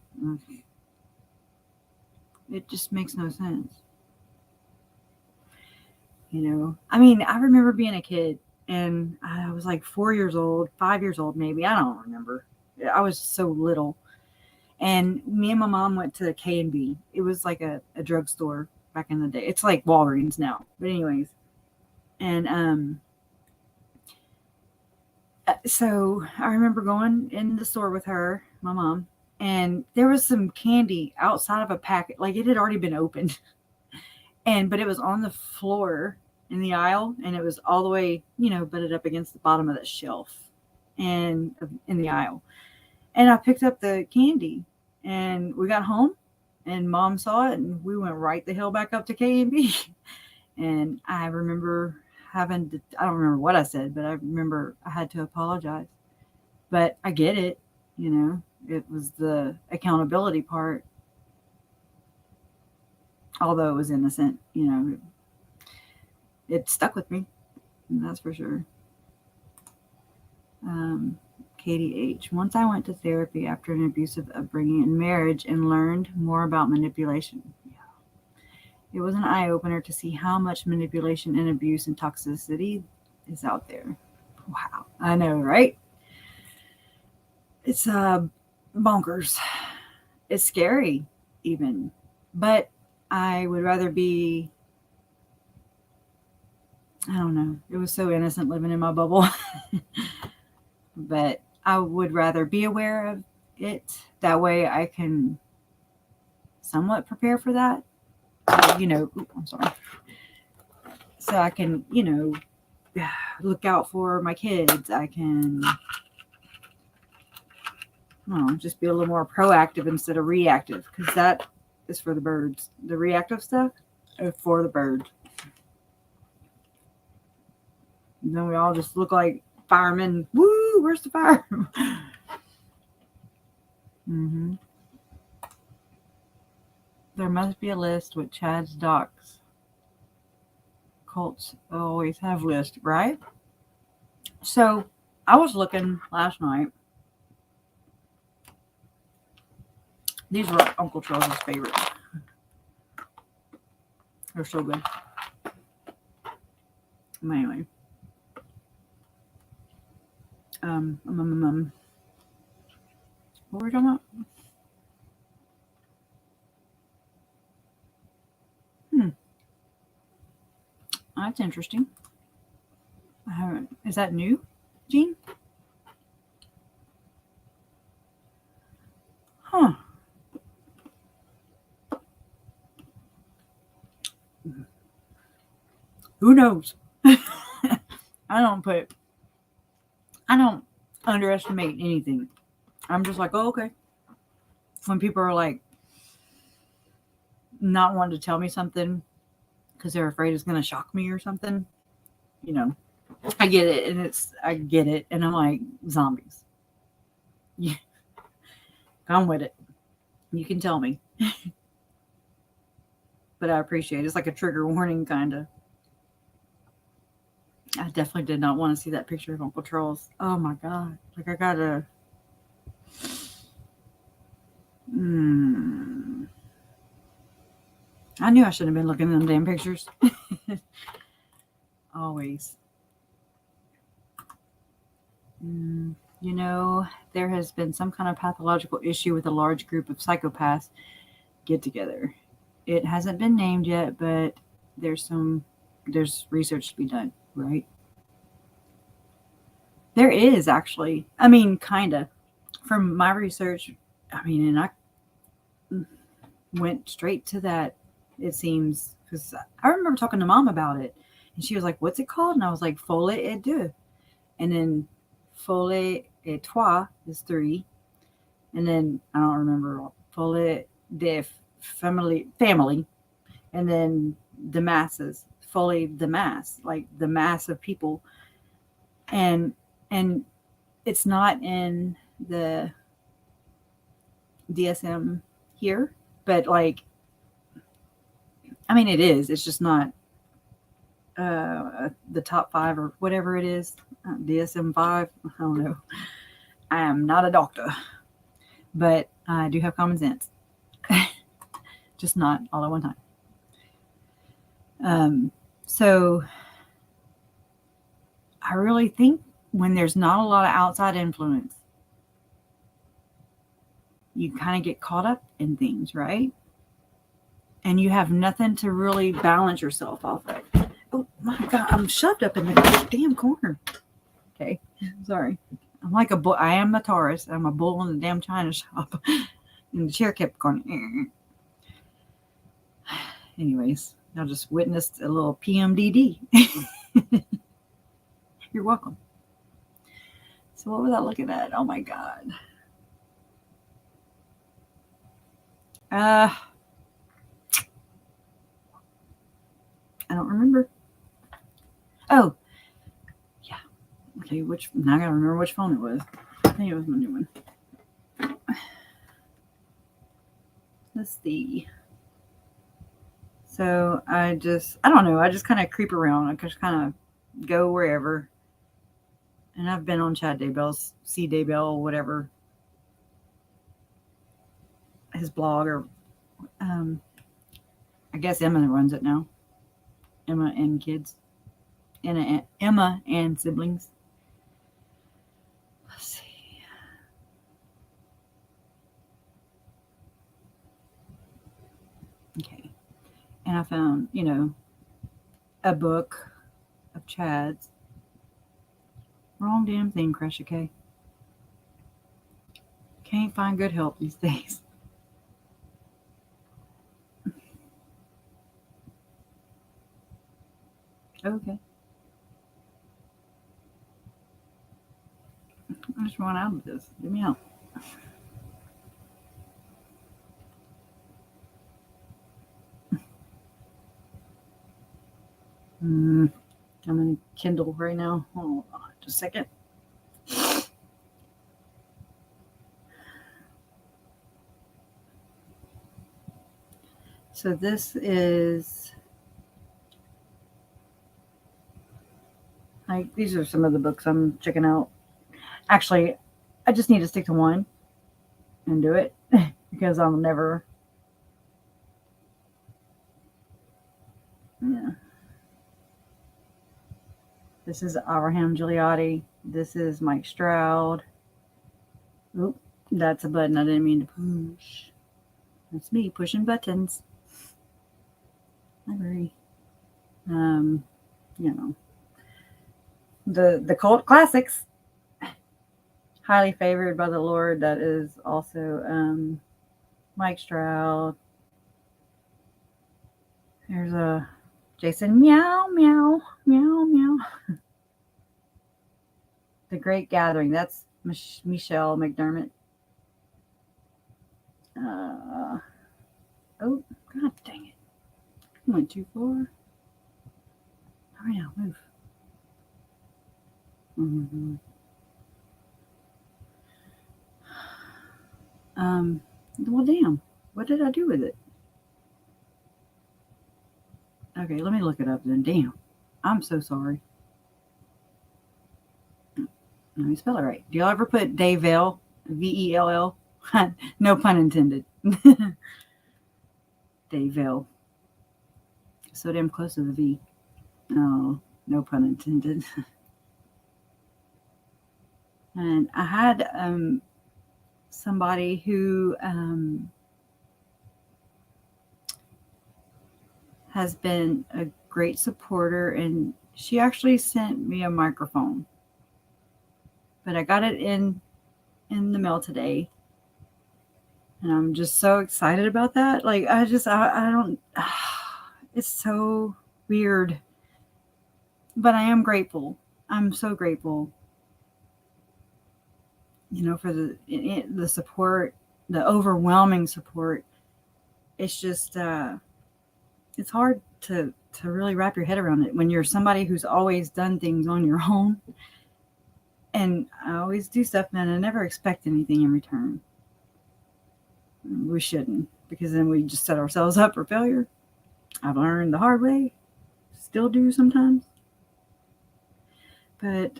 It just makes no sense. You know, I mean, I remember being a kid and I was like 4 years old, 5 years old, maybe. I don't remember. I was so little. And me and my mom went to K&B. It was like a drugstore back in the day. It's like Walgreens now. But, anyways. And so I remember going in the store with her, my mom, and there was some candy outside of a packet. Like it had already been opened. But it was on the floor in the aisle, and it was all the way, butted up against the bottom of the shelf and in the aisle. And I picked up the candy, and we got home, and Mom saw it, and we went right the hell back up to K&B. And I remember having to, I don't remember what I said, but I remember I had to apologize. But I get it, it was the accountability part, although it was innocent, it stuck with me. That's for sure. Katie H. Once I went to therapy after an abusive upbringing and marriage and learned more about manipulation. Yeah. It was an eye opener to see how much manipulation and abuse and toxicity is out there. Wow. I know, right? It's bonkers. It's scary, even. But I would rather be, I don't know. It was so innocent living in my bubble. But I would rather be aware of it. That way I can somewhat prepare for that. I'm sorry. So I can, look out for my kids. I can, just be a little more proactive instead of reactive, because that is for the birds. The reactive stuff is for the birds. And then we all just look like firemen. Woo, where's the fire? Mm-hmm. There must be a list with Chad's docs. Cults always have lists, right? So I was looking last night These were Uncle Charles's favorite. They're so good. Anyway. What were we talking about? That's interesting. Is that new, Gene? Huh. Who knows? I don't underestimate anything. I'm just like, oh, okay. When people are like not wanting to tell me something because they're afraid it's going to shock me or something, you know, I get it. And I'm like, zombies. Yeah. I'm with it. You can tell me. But I appreciate it. It's like a trigger warning, kind of. I definitely did not want to see that picture of Uncle Charles. Oh my God. Like, I gotta. I knew I shouldn't have been looking at them damn pictures. Always. You know, there has been some kind of pathological issue with a large group of psychopaths get together. It hasn't been named yet, but there's research to be done, right? There is actually. I mean, kind of. From my research, and I went straight to that, it seems, because I remember talking to Mom about it, and she was like, "What's it called?" And I was like, "Folie et deux," and then folie et trois is 3, and then I don't remember folie de family, and then the masses, folie de masse, like the mass of people, and it's not in the DSM here, but like, it is. It's just not the top 5 or whatever it is. DSM 5. I don't know. I am not a doctor, but I do have common sense. Just not all at one time. So I really think when there's not a lot of outside influence, you kind of get caught up in things, right? And you have nothing to really balance yourself off of. Oh my God, I'm shoved up in the damn corner. Okay, sorry. I'm like a bull. I am the Taurus. I'm a bull in the damn china shop. And the chair kept going. Anyways, I just witnessed a little PMDD. You're welcome. So what was I looking at? Oh my God. I don't remember. Oh, yeah. Okay, now I gotta remember which phone it was. I think it was my new one. Let's see. So I don't know. I just kind of creep around. I just kind of go wherever. And I've been on Chad Daybell's, C Daybell, whatever, his blog, or I guess Emma runs it now. Emma and kids. Emma and siblings. Let's see. Okay. And I found, a book of Chad's. Wrong damn thing, Kresha K. Can't find good help these days. Okay. I just run out of this. Give me help. I'm in Kindle right now. Hold on just a second. So this is these are some of the books I'm checking out. Actually, I just need to stick to one and do it because I'll never. Yeah. This is Abraham Gigliotti. This is Mike Stroud. Oop, that's a button I didn't mean to push. That's me pushing buttons. Library. You know, the cult classics. Highly favored by the Lord. That is also Mike Stroud. There's a Jason meow meow meow meow. The Great Gathering. That's Michelle McDermott. Oh, god dang it. I went too far. Hurry now, move. Mm-hmm. Well, damn. What did I do with it? Okay, let me look it up then. Damn. I'm so sorry. Let me spell it right. Do y'all ever put Daybell? Vell? No pun intended. Daybell. So damn close to the V. Oh, no pun intended. And I had somebody who has been a great supporter, and she actually sent me a microphone. But I got it in the mail today, and I'm just so excited about that. Like I don't. It's so weird, but I am grateful. I'm so grateful. For the support, the overwhelming support. It's just it's hard to really wrap your head around it when you're somebody who's always done things on your own. And I always do stuff, and I never expect anything in return. We shouldn't, because then we just set ourselves up for failure. I've learned the hard way, still do sometimes. But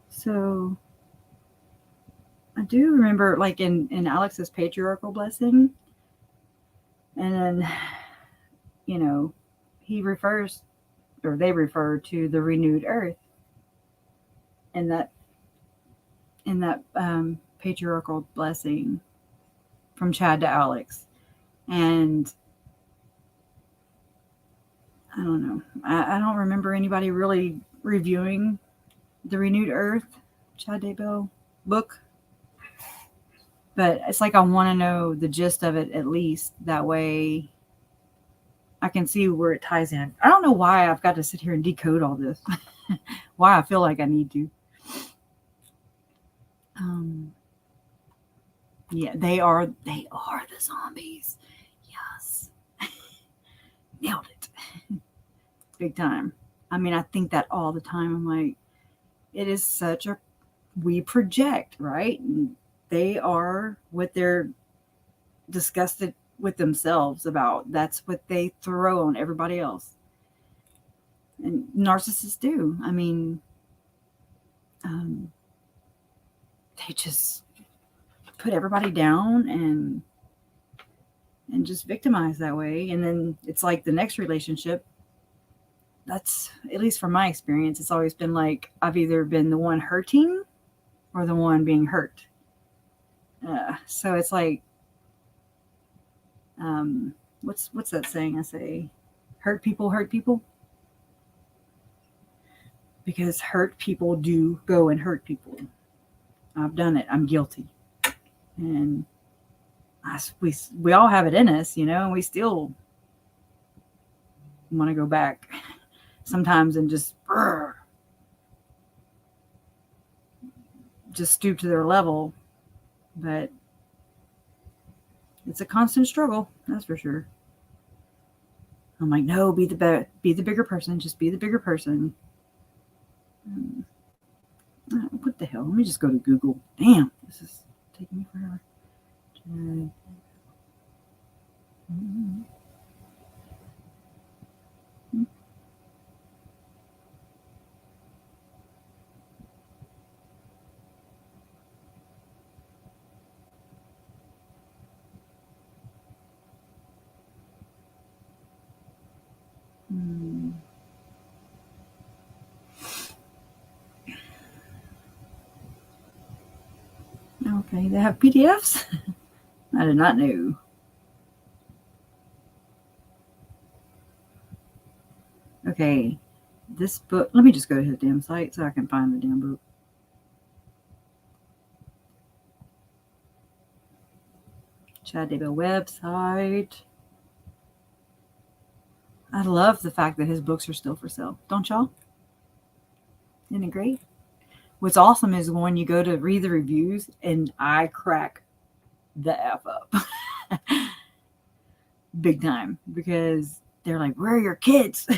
so I do remember, like in Alex's patriarchal blessing, and then he refers, or they refer to the renewed earth, and that patriarchal blessing from Chad to Alex. And I don't know. I don't remember anybody really reviewing the Renewed Earth, Chad Daybell book. But it's like I want to know the gist of it at least. That way I can see where it ties in. I don't know why I've got to sit here and decode all this. Why I feel like I need to. Yeah, they are the zombies. Yes. Nailed it. Big time. I mean, I think that all the time. I'm like, it is such a, we project, right? And they are what they're disgusted with themselves about. That's what they throw on everybody else. And narcissists do. I mean, they just put everybody down and just victimize that way. And then it's like the next relationship. That's, at least from my experience, it's always been like I've either been the one hurting or the one being hurt. So it's like, what's that saying? I say, hurt people, because hurt people do go and hurt people. I've done it. I'm guilty, and we all have it in us, and we still want to go back sometimes and just stoop to their level. But it's a constant struggle, that's for sure. I'm like, no, be the bigger person. Just be the bigger person. What the hell? Let me just go to Google. Damn, this is taking me forever. Okay, they have PDFs? I did not know. Okay, this book, let me just go to his damn site so I can find the damn book. Chad Daybell website. I love the fact that his books are still for sale. Don't y'all? Isn't it great? What's awesome is when you go to read the reviews and I crack the F up. Big time. Because they're like, where are your kids?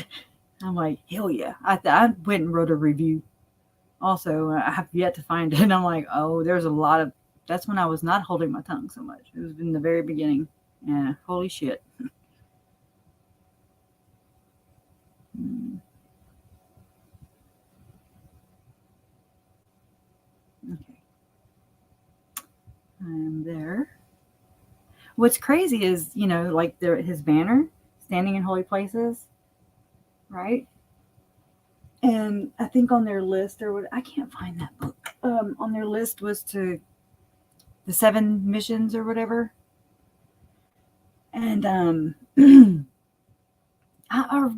I'm like, hell yeah. I went and wrote a review. Also, I have yet to find it. And I'm like, oh, there's a lot of. That's when I was not holding my tongue so much. It was in the very beginning. Yeah, holy shit. Okay. I'm there. What's crazy is, like his banner, standing in holy places, right? And I think on their list, or what, I can't find that book. On their list was to the 7 missions or whatever. And or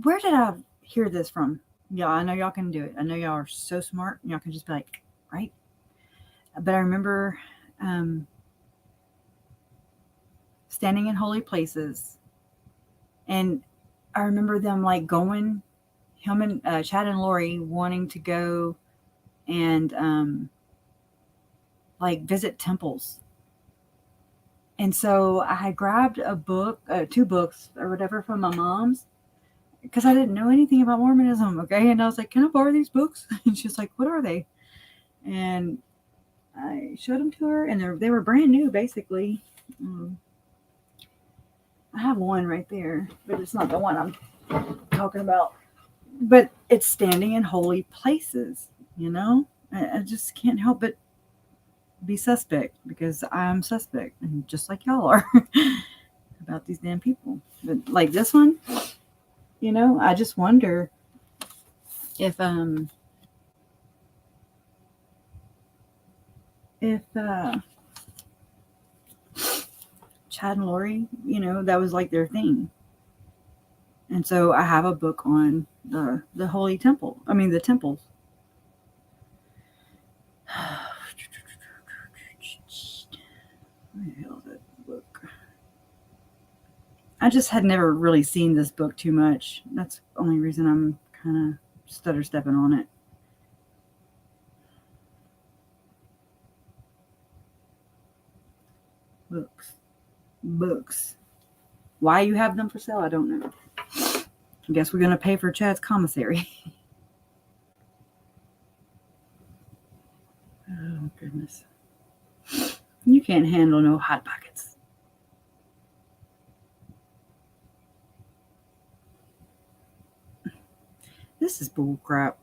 where did I hear this from? Yeah, I know y'all can do it. I know y'all are so smart. Y'all can just be like, right? But I remember standing in holy places, and I remember them like going, him and Chad and Lori wanting to go and like visit temples. And so I had grabbed a book, 2 books or whatever from my mom's, because I didn't know anything about Mormonism. Okay, and I was like, "Can I borrow these books?" And she's like, "What are they?" And I showed them to her, and they were brand new, basically. I have one right there, but it's not the one I'm talking about. But it's standing in holy places, I just can't help but be suspect, because I'm suspect, and just like y'all are about these damn people. But like this one, I just wonder if Chad and Lori, that was like their thing. And so I have a book on the holy temple. I mean the temples. Where the hell is that book? I just had never really seen this book too much. That's the only reason I'm kind of stutter stepping on it. Books. Why you have them for sale, I don't know. I guess we're going to pay for Chad's commissary. Oh, goodness. You can't handle no hot pockets. This is bull crap.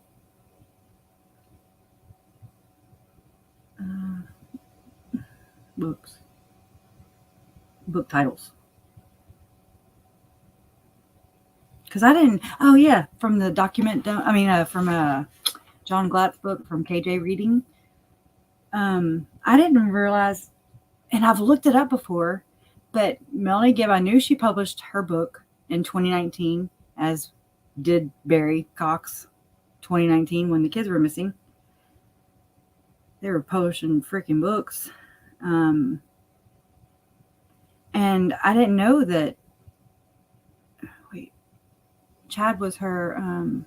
Books. Book titles. Because I didn't. Oh, yeah. From the document. From John Glatt's book from KJ Reading. I didn't realize, and I've looked it up before, but Melanie Gibb, I knew she published her book in 2019, as did Barry Cox 2019 when the kids were missing. They were publishing freaking books. And I didn't know that. Wait, Chad was her.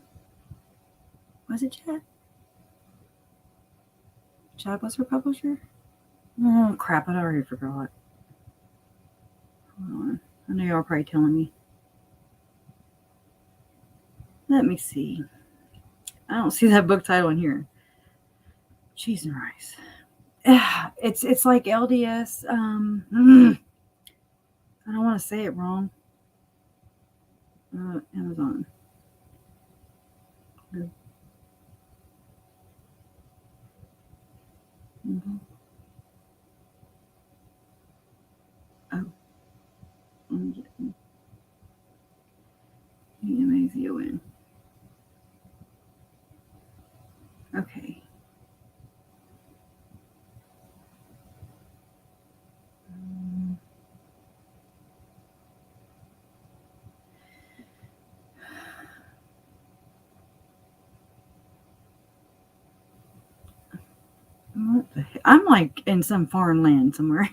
Was it Chad? Chad was her publisher? Oh, crap. I already forgot. Hold on. I know y'all are probably telling me. Let me see. I don't see that book title in here. Cheese and rice. It's like LDS. I don't want to say it wrong. Amazon. Mm-hmm. Oh. EMAZON. Okay. I'm like in some foreign land somewhere.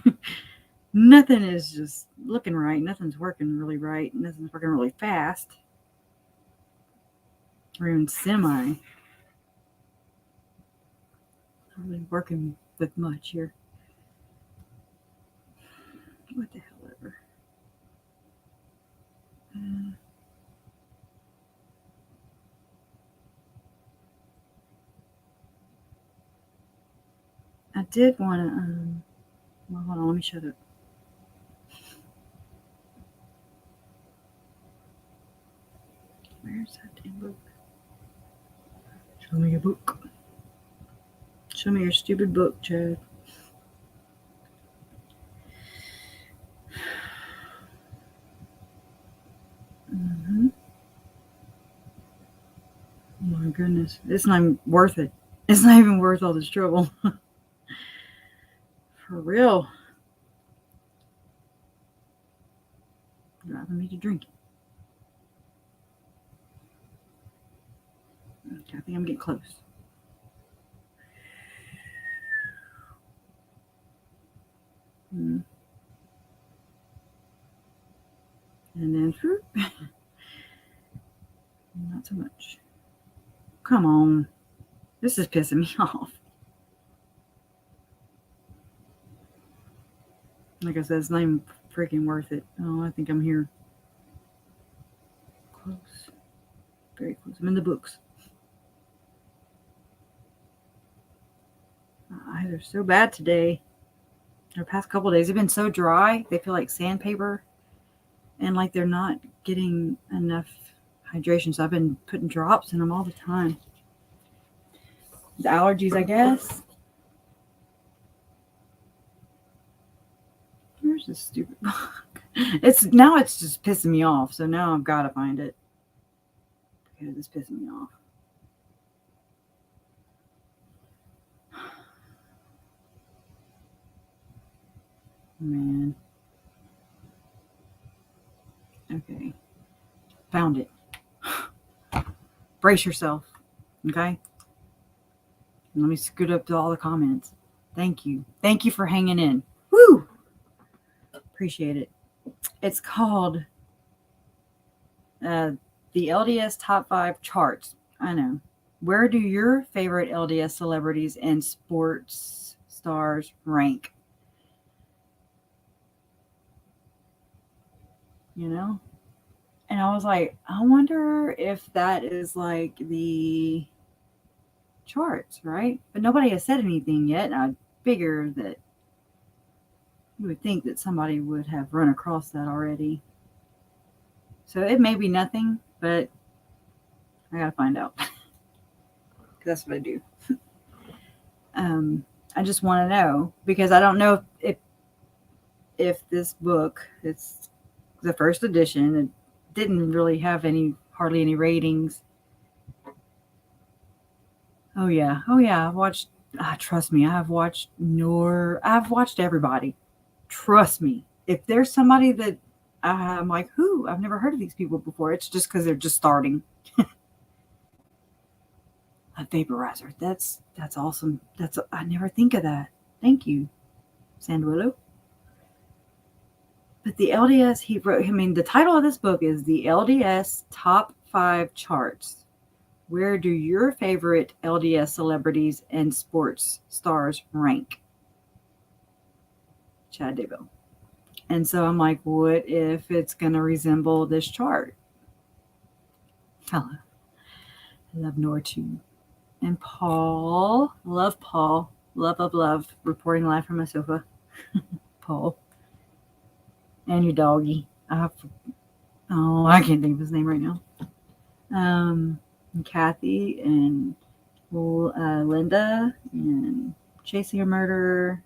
Nothing is just looking right. Nothing's working really right. Nothing's working really fast. Or even semi. Not really working with much here. What the hell ever. I did want to, well, hold on, let me shut up. Where's that damn book? Show me your book. Show me your stupid book, Chad. Mm-hmm. Oh my goodness. It's not even worth it. It's not even worth all this trouble. For real. Driving me to drink it. Okay, I think I'm getting close. Mm. And then, whoop. Not so much. Come on. This is pissing me off. Like I said, it's not even freaking worth it. Oh, I think I'm here. Close. Very close. I'm in the books. They're so bad today. The past couple of days have been so dry. They feel like sandpaper. And like they're not getting enough hydration. So I've been putting drops in them all the time. The allergies, I guess. Where's this stupid book? It's just pissing me off. So now I've got to find it. Because it's pissing me off. Man. Okay. Found it. Brace yourself. Okay? Let me scoot up to all the comments. Thank you. Thank you for hanging in. Woo! Appreciate it. It's called the LDS Top 5 Charts. I know. Where do your favorite LDS celebrities and sports stars rank? You know? And I was like, I wonder if that is like the charts, right? But nobody has said anything yet. I figure that you would think that somebody would have run across that already. So it may be nothing, but I gotta find out. That's what I do. I just want to know because I don't know if this book, it's the first edition, it didn't really have hardly any ratings. Oh yeah. I've watched. Trust me, I've watched everybody. Trust me. If there's somebody that I'm like, who? I've never heard of these people before. It's just because they're just starting. A vaporizer. That's awesome. I never think of that. Thank you, Sandwillow. But the LDS he wrote. I mean, the title of this book is the LDS Top 5 Charts. Where do your favorite LDS celebrities and sports stars rank? Chad Daybell. And so I'm like, what if it's going to resemble this chart? Hello. I love Nortu. And Paul. Love Paul. Love. Reporting live from my sofa. Paul. And your doggy. I can't think of his name right now. And Kathy and Linda and Chasing a Murderer.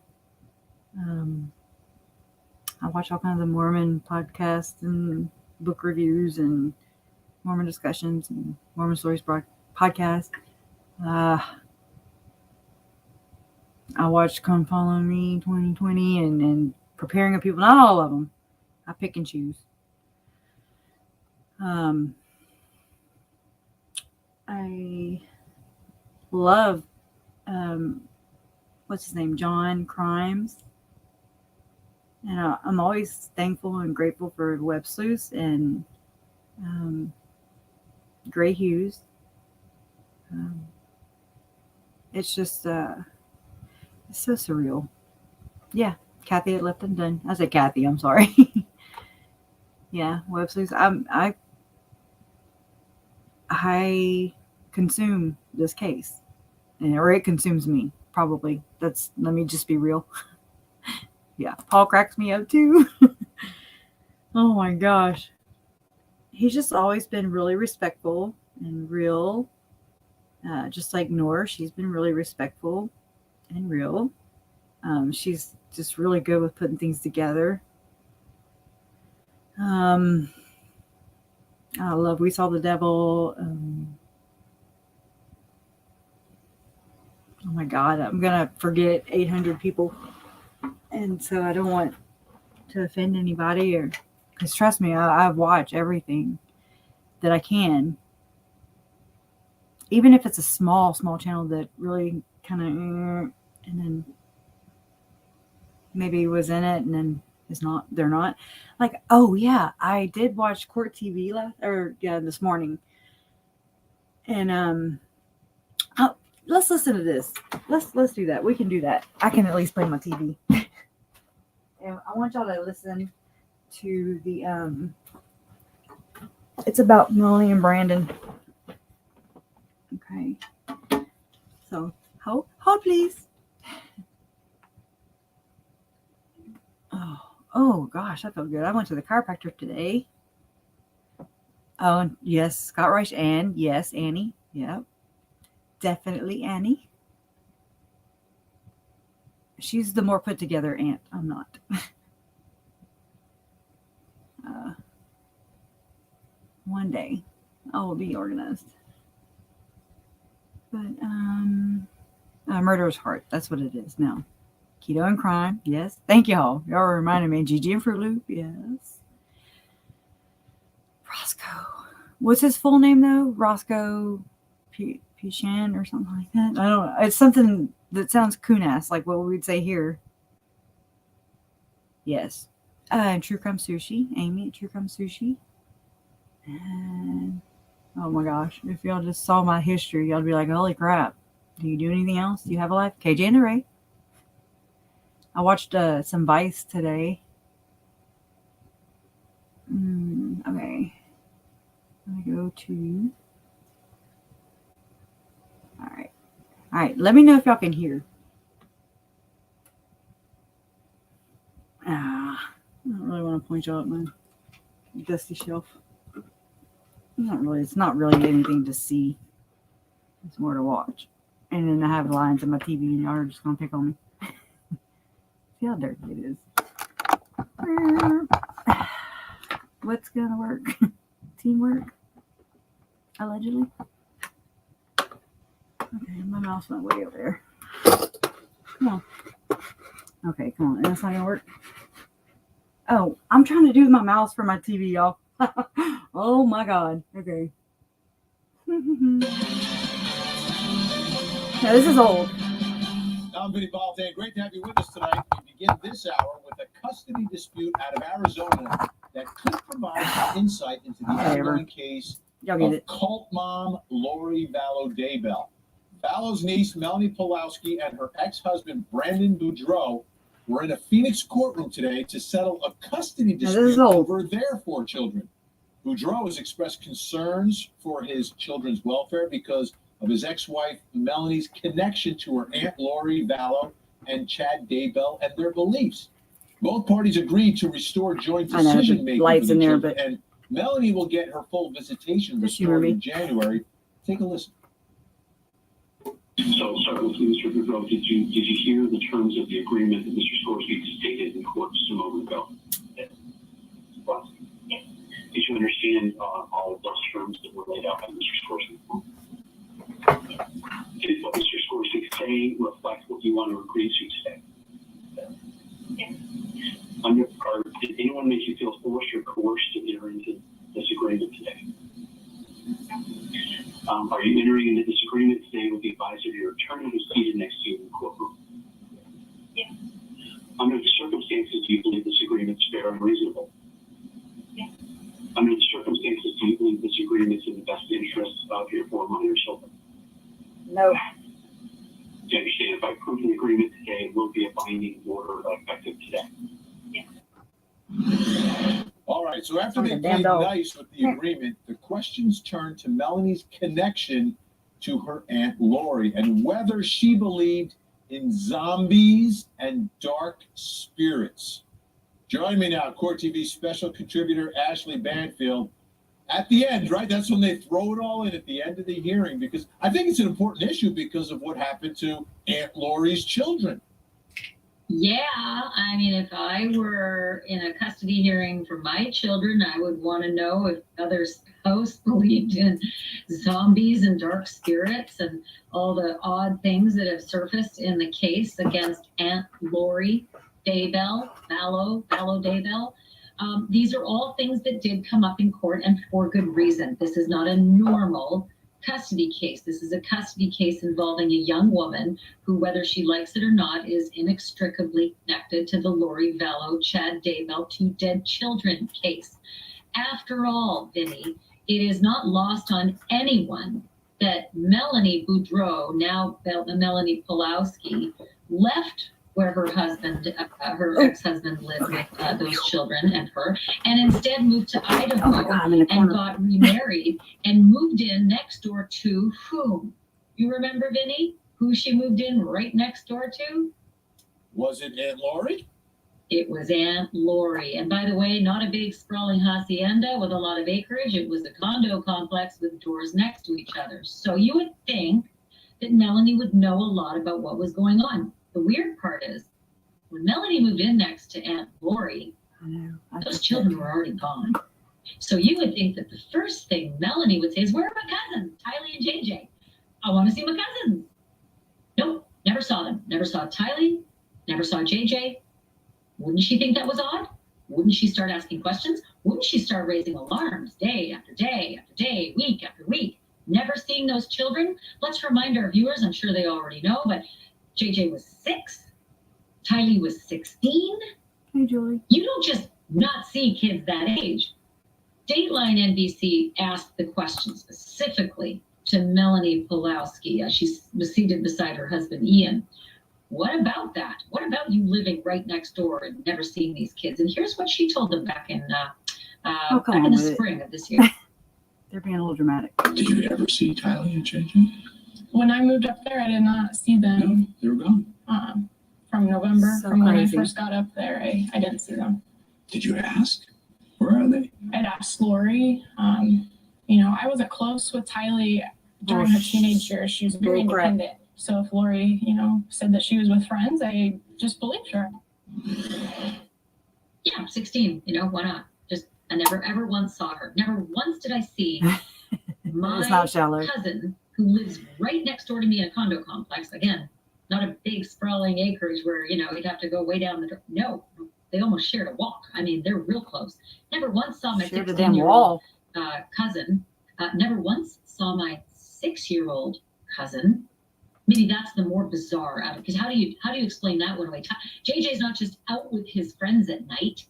I watch all kinds of Mormon podcasts and book reviews and Mormon discussions and Mormon Stories podcast. I watched Come Follow Me 2020 and Preparing of People. Not all of them. I pick and choose. I love what's his name, John Crimes. And I'm always thankful and grateful for Web Sleuths and Gray Hughes. It's just it's so surreal. Yeah, Kathy had left undone. I said Kathy. I'm sorry. Yeah, Web Sleuths. I consume this case, or it consumes me. Probably. Let me just be real. Yeah, Paul cracks me up too. Oh my gosh. He's just always been really respectful and real. Just like Nora, she's been really respectful and real. She's just really good with putting things together. I love We Saw the Devil. Oh my God, I'm going to forget 800 people. And so I don't want to offend anybody, because trust me, I watch everything that I can. Even if it's a small channel that really kind of, and then maybe was in it and then they're not. Like, oh yeah, I did watch Court TV this morning. And let's listen to this. Let's do that. We can do that. I can at least play my TV. And I want y'all to listen to the it's about Melanie and Brandon. Okay. So hold please. Oh gosh, that felt good. I went to the chiropractor today. Oh yes, Scott Reich and yes, Annie. Yep. Definitely Annie. She's the more put together aunt. I'm not. One day I will be organized. But Murderer's Heart. That's what it is now. Keto and Crime. Yes. Thank y'all. Y'all reminded me. Gigi and Fruit Loop. Yes. Roscoe. What's his full name though? Roscoe Pichan or something like that. I don't know. It's something that sounds coon-ass, like what we'd say here. Yes. And True Crime Sushi. Amy at True Crime Sushi. And oh my gosh, if y'all just saw my history, y'all be like, holy crap. Do you do anything else? Do you have a life? KJ and the Ray. I watched some Vice today. Okay. I'm going to go to... All right. Let me know if y'all can hear. I don't really want to point y'all at my dusty shelf. It's not really anything to see. It's more to watch. And then I have lines in my TV and y'all are just going to pick on me. See how dirty it is. What's going to work? Teamwork? Allegedly. Okay, my mouse went way over there. Come on. Okay, come on. That's not going to work. Oh, I'm trying to do my mouse for my TV, y'all. Oh my God. Okay. Now, this is old. I'm Vinny Baltan. Great to have you with us tonight. We begin this hour with a custody dispute out of Arizona that could provide some insight into the ongoing case of cult mom Lori Vallow Daybell. Vallow's niece, Melanie Pulowski, and her ex-husband, Brandon Boudreau, were in a Phoenix courtroom today to settle a custody dispute over their 4 children. Boudreau has expressed concerns for his children's welfare because of his ex-wife Melanie's connection to her aunt Lori Vallow and Chad Daybell and their beliefs. Both parties agreed to restore joint decision-making for the children, and Melanie will get her full visitation restored in January. Take a listen. So, start with you, Mr. Boudreau. Did you hear the terms of the agreement that Mr. Scorsese stated in court just a moment ago? Yes. Yes. Did you understand all of those terms that were laid out by Mr. Scorsese? Did what Mr. Scorsese say reflect what you want to agree to today? Yes. Did anyone make you feel forced or coerced to enter into this agreement today? Are you entering into this agreement today with the advisor of your attorney who's seated next to you in the courtroom? Under the circumstances, do you believe this agreement is fair and reasonable? Yes. Under the circumstances, do you believe this agreement is in the best interest of your 4 minor children? No. Do you understand if I approve the agreement today, it will be a binding order effective today? Yes. All right, so after they Like a damn played dog. nice with the agreement, the questions turned to Melanie's connection to her Aunt Lori and whether she believed in zombies and dark spirits. Join me now, Court TV special contributor Ashley Banfield. At the end, right? That's when they throw it all in at the end of the hearing, because I think it's an important issue because of what happened to Aunt Lori's children. Yeah, I mean, if I were in a custody hearing for my children, I would want to know if other hosts believed in zombies and dark spirits and all the odd things that have surfaced in the case against Aunt Lori Daybell, Vallow Daybell. These are all things that did come up in court, and for good reason. This is not a normal custody case. This is a custody case involving a young woman who, whether she likes it or not, is inextricably connected to the Lori Vallow, Chad Daybell, 2 dead children case. After all, Vinny, it is not lost on anyone that Melanie Boudreau, now Melanie Pulowski, left where her husband, her ex-husband lived with those children and her, and instead moved to Idaho and got remarried and moved in next door to whom? You remember, Vinny? Who she moved in right next door to? Was it Aunt Lori? It was Aunt Lori. And by the way, not a big sprawling hacienda with a lot of acreage. It was a condo complex with doors next to each other. So you would think that Melanie would know a lot about what was going on. The weird part is, when Melanie moved in next to Aunt Lori, those children were already gone. So you would think that the first thing Melanie would say is, where are my cousins, Tylee and JJ? I want to see my cousins. Nope, never saw them. Never saw Tylee, never saw JJ. Wouldn't she think that was odd? Wouldn't she start asking questions? Wouldn't she start raising alarms day after day after day, week after week? Never seeing those children? Let's remind our viewers, I'm sure they already know, but JJ was 6. Tylee was 16. Hey, Julie. You don't just not see kids that age. Dateline NBC asked the question specifically to Melanie Pulowski as she was seated beside her husband, Ian. What about that? What about you living right next door and never seeing these kids? And here's what she told them back in the spring of this year. They're being a little dramatic. Did you ever see Tylee and JJ? When I moved up there, I did not see them. No, they were gone. From November, So from when crazy. I first got up there, I didn't see them. Did you ask? Where are they? I'd asked Lori. I wasn't close with Tylee during her teenage years. She was very Bull crap. independent. So if Lori, said that she was with friends, I just believed her. Yeah, 16, why not? I never ever once saw her. Never once did I see my It's not shallow. cousin who lives right next door to me in a condo complex. Again, not a big sprawling acreage where, you'd have to go way down the, no, they almost shared a walk. I mean, they're real close. Never once saw my Shared a damn 16-year-old wall. cousin. Never once saw my 6-year-old cousin. Maybe that's the more bizarre out of, because how do you explain that one away? JJ's not just out with his friends at night.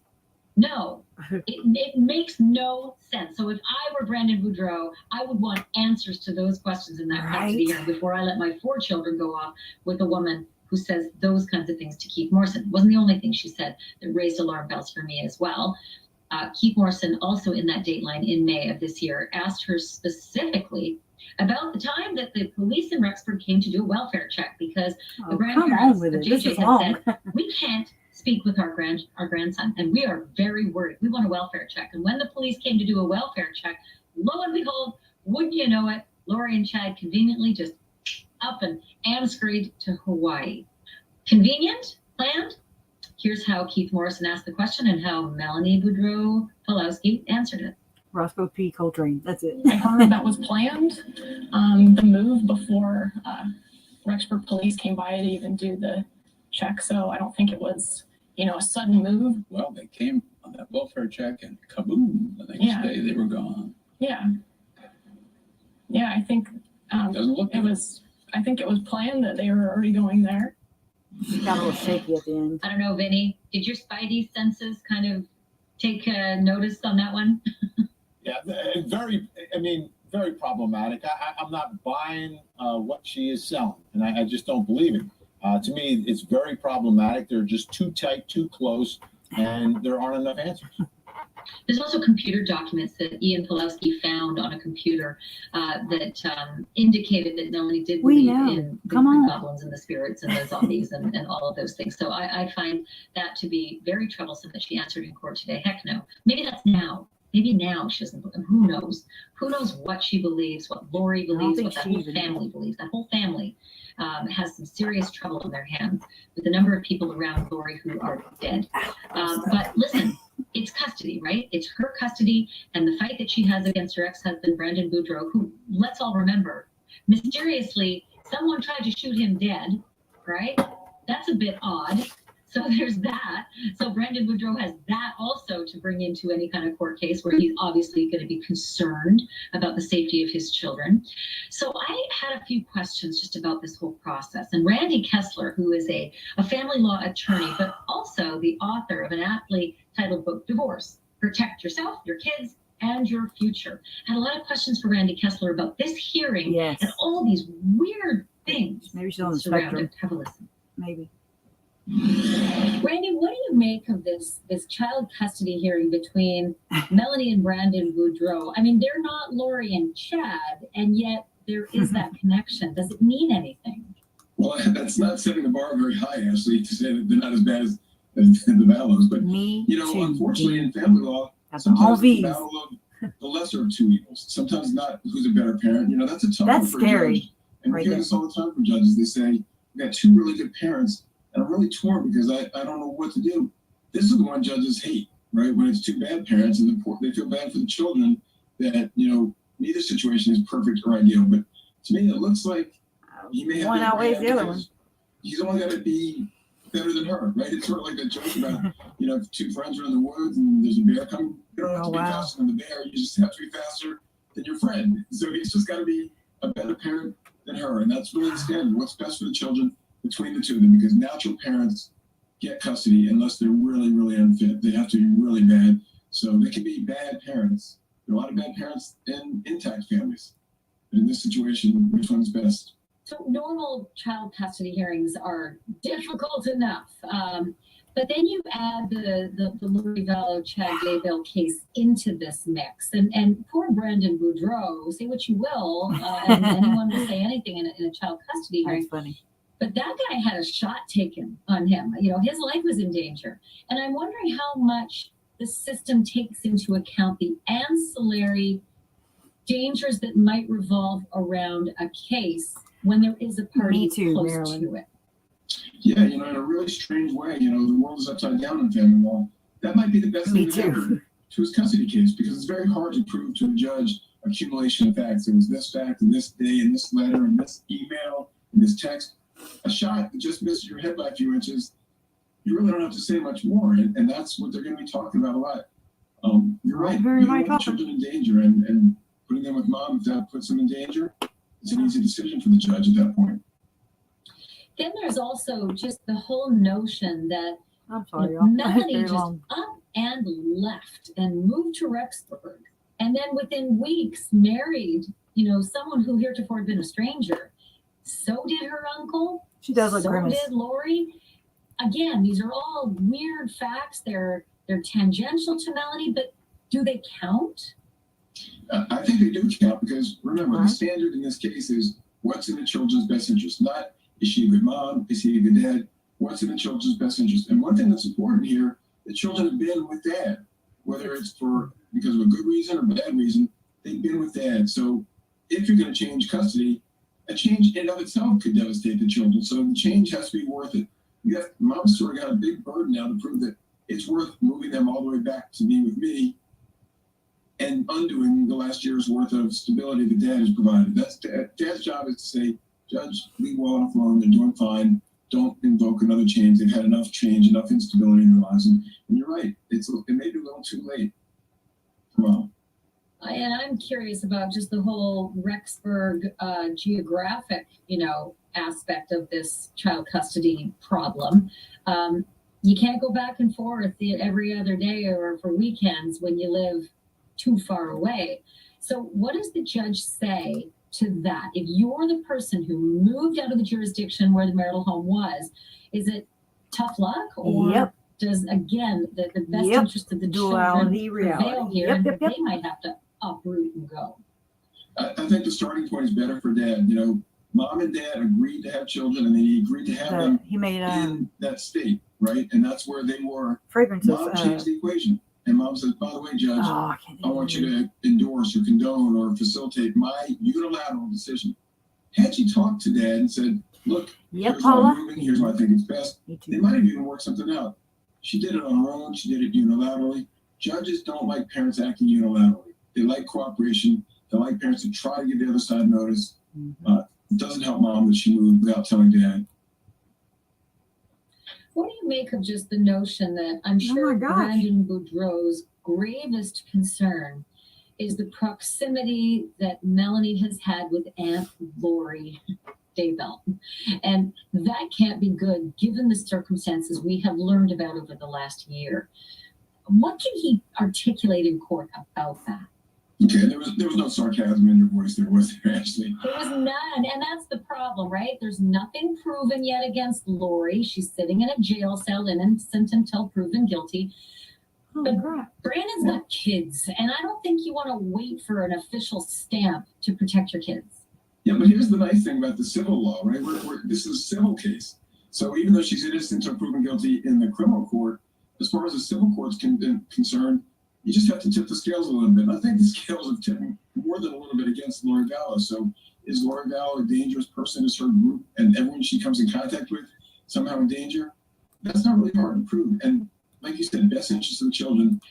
No, it makes no sense. So if I were Brandon Boudreau, I would want answers to those questions in that custody hearing before I let my 4 children go off with a woman who says those kinds of things to Keith Morrison. It wasn't the only thing she said that raised alarm bells for me as well. Keith Morrison, also in that Dateline in May of this year, asked her specifically about the time that the police in Rexford came to do a welfare check because the grandparents of JJ had said, we can't speak with our grandson, and we are very worried. We want a welfare check. And when the police came to do a welfare check, lo and behold, wouldn't you know it, Lori and Chad conveniently just up and amscreed to Hawaii. Convenient? Planned? Here's how Keith Morrison asked the question and how Melanie Boudreau Pulowski answered it. Roscoe P. Coltrane. That's it. I heard that was planned. The move before Rexford police came by to even do the check. So I don't think it was, a sudden move. Well, they came on that welfare check and kaboom, the next day they were gone. Yeah. Yeah, I think Doesn't look it was. I think it was planned that they were already going there. She got a little shaky at the end. I don't know, Vinny. Did your spidey senses kind of take notice on that one? Yeah, very problematic. I'm not buying what she is selling, and I just don't believe it. To me, it's very problematic. They're just too tight, too close, and there aren't enough answers. There's also computer documents that Ian Pulowski found on a computer that indicated that Melanie did believe in the goblins and the spirits and the zombies and all of those things. So I find that to be very troublesome that she answered in court today. Heck no. Maybe that's now. Maybe now she doesn't believe. Who knows? Who knows what she believes, what Lori believes, what that whole family believes. That whole family has some serious trouble in their hands with the number of people around Lori who are dead. But listen, it's custody, right? It's her custody, and the fight that she has against her ex-husband, Brandon Boudreaux, who, let's all remember, mysteriously, someone tried to shoot him dead, right? That's a bit odd. So there's that. So Brandon Boudreaux has that also to bring into any kind of court case where he's obviously going to be concerned about the safety of his children. So I had a few questions just about this whole process. And Randy Kessler, who is a family law attorney, but also the author of an aptly titled book, Divorce, Protect Yourself, Your Kids, and Your Future. I had a lot of questions for Randy Kessler about this hearing and all these weird things. Maybe she's on the spectrum. Have a listen. Maybe. Randy, what do you make of this child custody hearing between Melanie and Brandon Boudreaux? I mean, they're not Lori and Chad, and yet there is that connection. Does it mean anything? Well, that's not setting the bar very high, Ashley, to say that they're not as bad as the Vallows. But, unfortunately, in family law, sometimes it's the battle of the lesser of two evils. Sometimes not who's a better parent. That's a tough one for scary. A judge. And we hear this all the time from judges. They say, we got two really good parents, and I'm really torn because I don't know what to do. This is the one judges hate, right? When it's two bad parents and they feel bad for the children that, neither situation is perfect or ideal. But to me, it looks like he may have one outweighs the other one. He's only got to be better than her, right? It's sort of like that joke about, if two friends are in the woods and there's a bear coming, you don't have to be faster than the bear. You just have to be faster than your friend. So he's just got to be a better parent than her. And that's really the standard. What's best for the children between the two of them, because natural parents get custody unless they're really, really unfit. They have to be really bad. So they can be bad parents. There are a lot of bad parents in intact families. But in this situation, which one's best? So normal child custody hearings are difficult enough. But then you add the Lori Vallow, Chad Daybell case into this mix. And poor Brandon Boudreaux, say what you will, and anyone will say anything in a child custody hearing. That's funny. But that guy had a shot taken on him. His life was in danger. And I'm wondering how much the system takes into account the ancillary dangers that might revolve around a case when there is a party close Marilyn. to it. Yeah, in a really strange way, the world is upside down in family law. That might be the best thing to happen to his custody case, because it's very hard to prove to a judge accumulation of facts. There was this fact and this day and this letter and this email and this text. A shot that just misses your head by a few inches, you really don't have to say much more. And that's what they're going to be talking about a lot. You're right. You don't want the children in danger, and putting them with mom, if that puts them in danger, it's an easy decision for the judge at that point. Then there's also just the whole notion that Melanie just up and left and moved to Rexburg, and then within weeks married, someone who heretofore had been a stranger. So did her uncle. She does look grimace. So did Lori. Again, these are all weird facts. They're tangential to Melanie, but do they count? I think they do count, because remember, the standard in this case is what's in the children's best interest. Not is she a good mom, is he a good dad? What's in the children's best interest? And one thing that's important here, the children have been with dad, whether it's because of a good reason or bad reason. They've been with dad. So if you're going to change custody, a change in and of itself could devastate the children. So the change has to be worth it. Mom's sort of got a big burden now to prove that it's worth moving them all the way back to be with me and undoing the last year's worth of stability that dad has provided. Dad's job is to say, Judge, leave well enough alone. They're doing fine. Don't invoke another change. They've had enough change, enough instability in their lives. And you're right. It may be a little too late for mom. And I'm curious about just the whole Rexburg geographic, aspect of this child custody problem. You can't go back and forth every other day or for weekends when you live too far away. So what does the judge say to that? If you're the person who moved out of the jurisdiction where the marital home was, is it tough luck, or does, again, the best interest of the children prevail here, and they might have to uproot and go? I think the starting point is better for dad. Mom and dad agreed to have children, and he agreed to have them in that state, right? And that's where they were. Fragrances. Mom changed the equation. And Mom says, by the way, Judge, I want you to endorse or condone or facilitate my unilateral decision. Had she talked to Dad and said, look, here's why I'm moving, here's why I think it's best, they might have even worked something out. She did it on her own. She did it unilaterally. Judges don't like parents acting unilaterally. They like cooperation. They like parents to try to give the other side notice. It doesn't help Mom that she moved without telling Dad. What do you make of just the notion that I'm sure Brandon Boudreau's gravest concern is the proximity that Melanie has had with Aunt Lori Daybell? And that can't be good given the circumstances we have learned about over the last year. What can he articulate in court about that? Okay, there was no sarcasm in your voice there, was there, Ashley? There was none, and that's the problem, right? There's nothing proven yet against Lori. She's sitting in a jail cell, innocent until proven guilty. But Brandon's got kids, and I don't think you want to wait for an official stamp to protect your kids. Yeah, but here's the nice thing about the civil law, right? This is a civil case. So even though she's innocent until proven guilty in the criminal court, as far as the civil court's concerned, you just have to tip the scales a little bit. And I think the scales have tipped more than a little bit against Lori Vallow. So is Lori Vallow a dangerous person? Is her group and everyone she comes in contact with somehow in danger? That's not really hard to prove. And like you said, best interest of the children,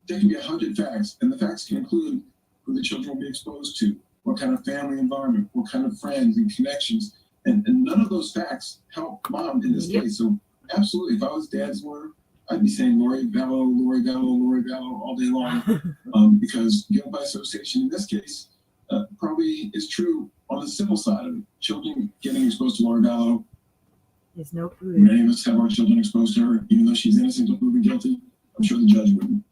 there can be 100 facts. And the facts can include who the children will be exposed to, what kind of family environment, what kind of friends and connections. And none of those facts help Mom in this case. So absolutely, if I was Dad's lawyer, I'd be saying Lori Vallow, Lori Vallow, Lori Vallow all day long, because guilt by association in this case probably is true on the civil side of it. Children getting exposed to Lori Vallow. There's no proof. Many of us have our children exposed to her, even though she's innocent until proven guilty. I'm sure the judge wouldn't.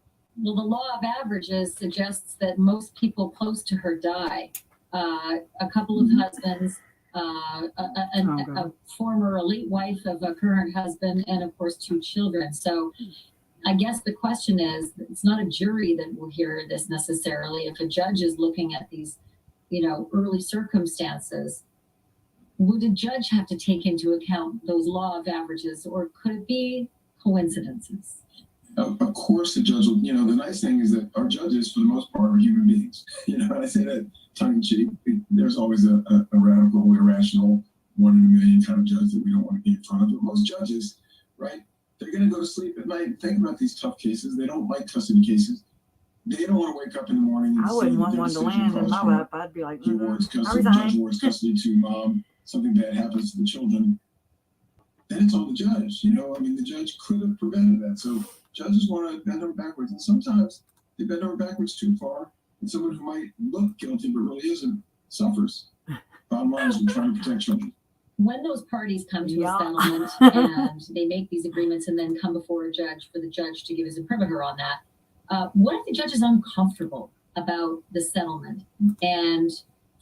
Well, the law of averages suggests that most people close to her die. A couple of husbands, a former elite wife of a current husband, and of course 2 children. So I guess the question is, it's not a jury that will hear this necessarily. If a judge is looking at these, early circumstances, would a judge have to take into account those law of averages, or could it be coincidences? Of course, the judge will. The nice thing is that our judges, for the most part, are human beings. And I say that tongue in cheek. There's always a radical, irrational, 1 in a million kind of judge that we don't want to be in front of. But most judges, right, they're going to go to sleep at night and think about these tough cases. They don't like custody cases. They don't want to wake up in the morning and I wouldn't want one to land in my lap. I'd be like, judge awards custody to Mom. Something bad happens to the children. Then it's on the judge. The judge could have prevented that. So judges want to bend over backwards, and sometimes they bend over backwards too far, and someone who might look guilty but really isn't suffers. Bottom line is we're trying to protect children. When those parties come to a settlement and they make these agreements and then come before a judge for the judge to give his imprimatur on that, what if the judge is uncomfortable about the settlement, and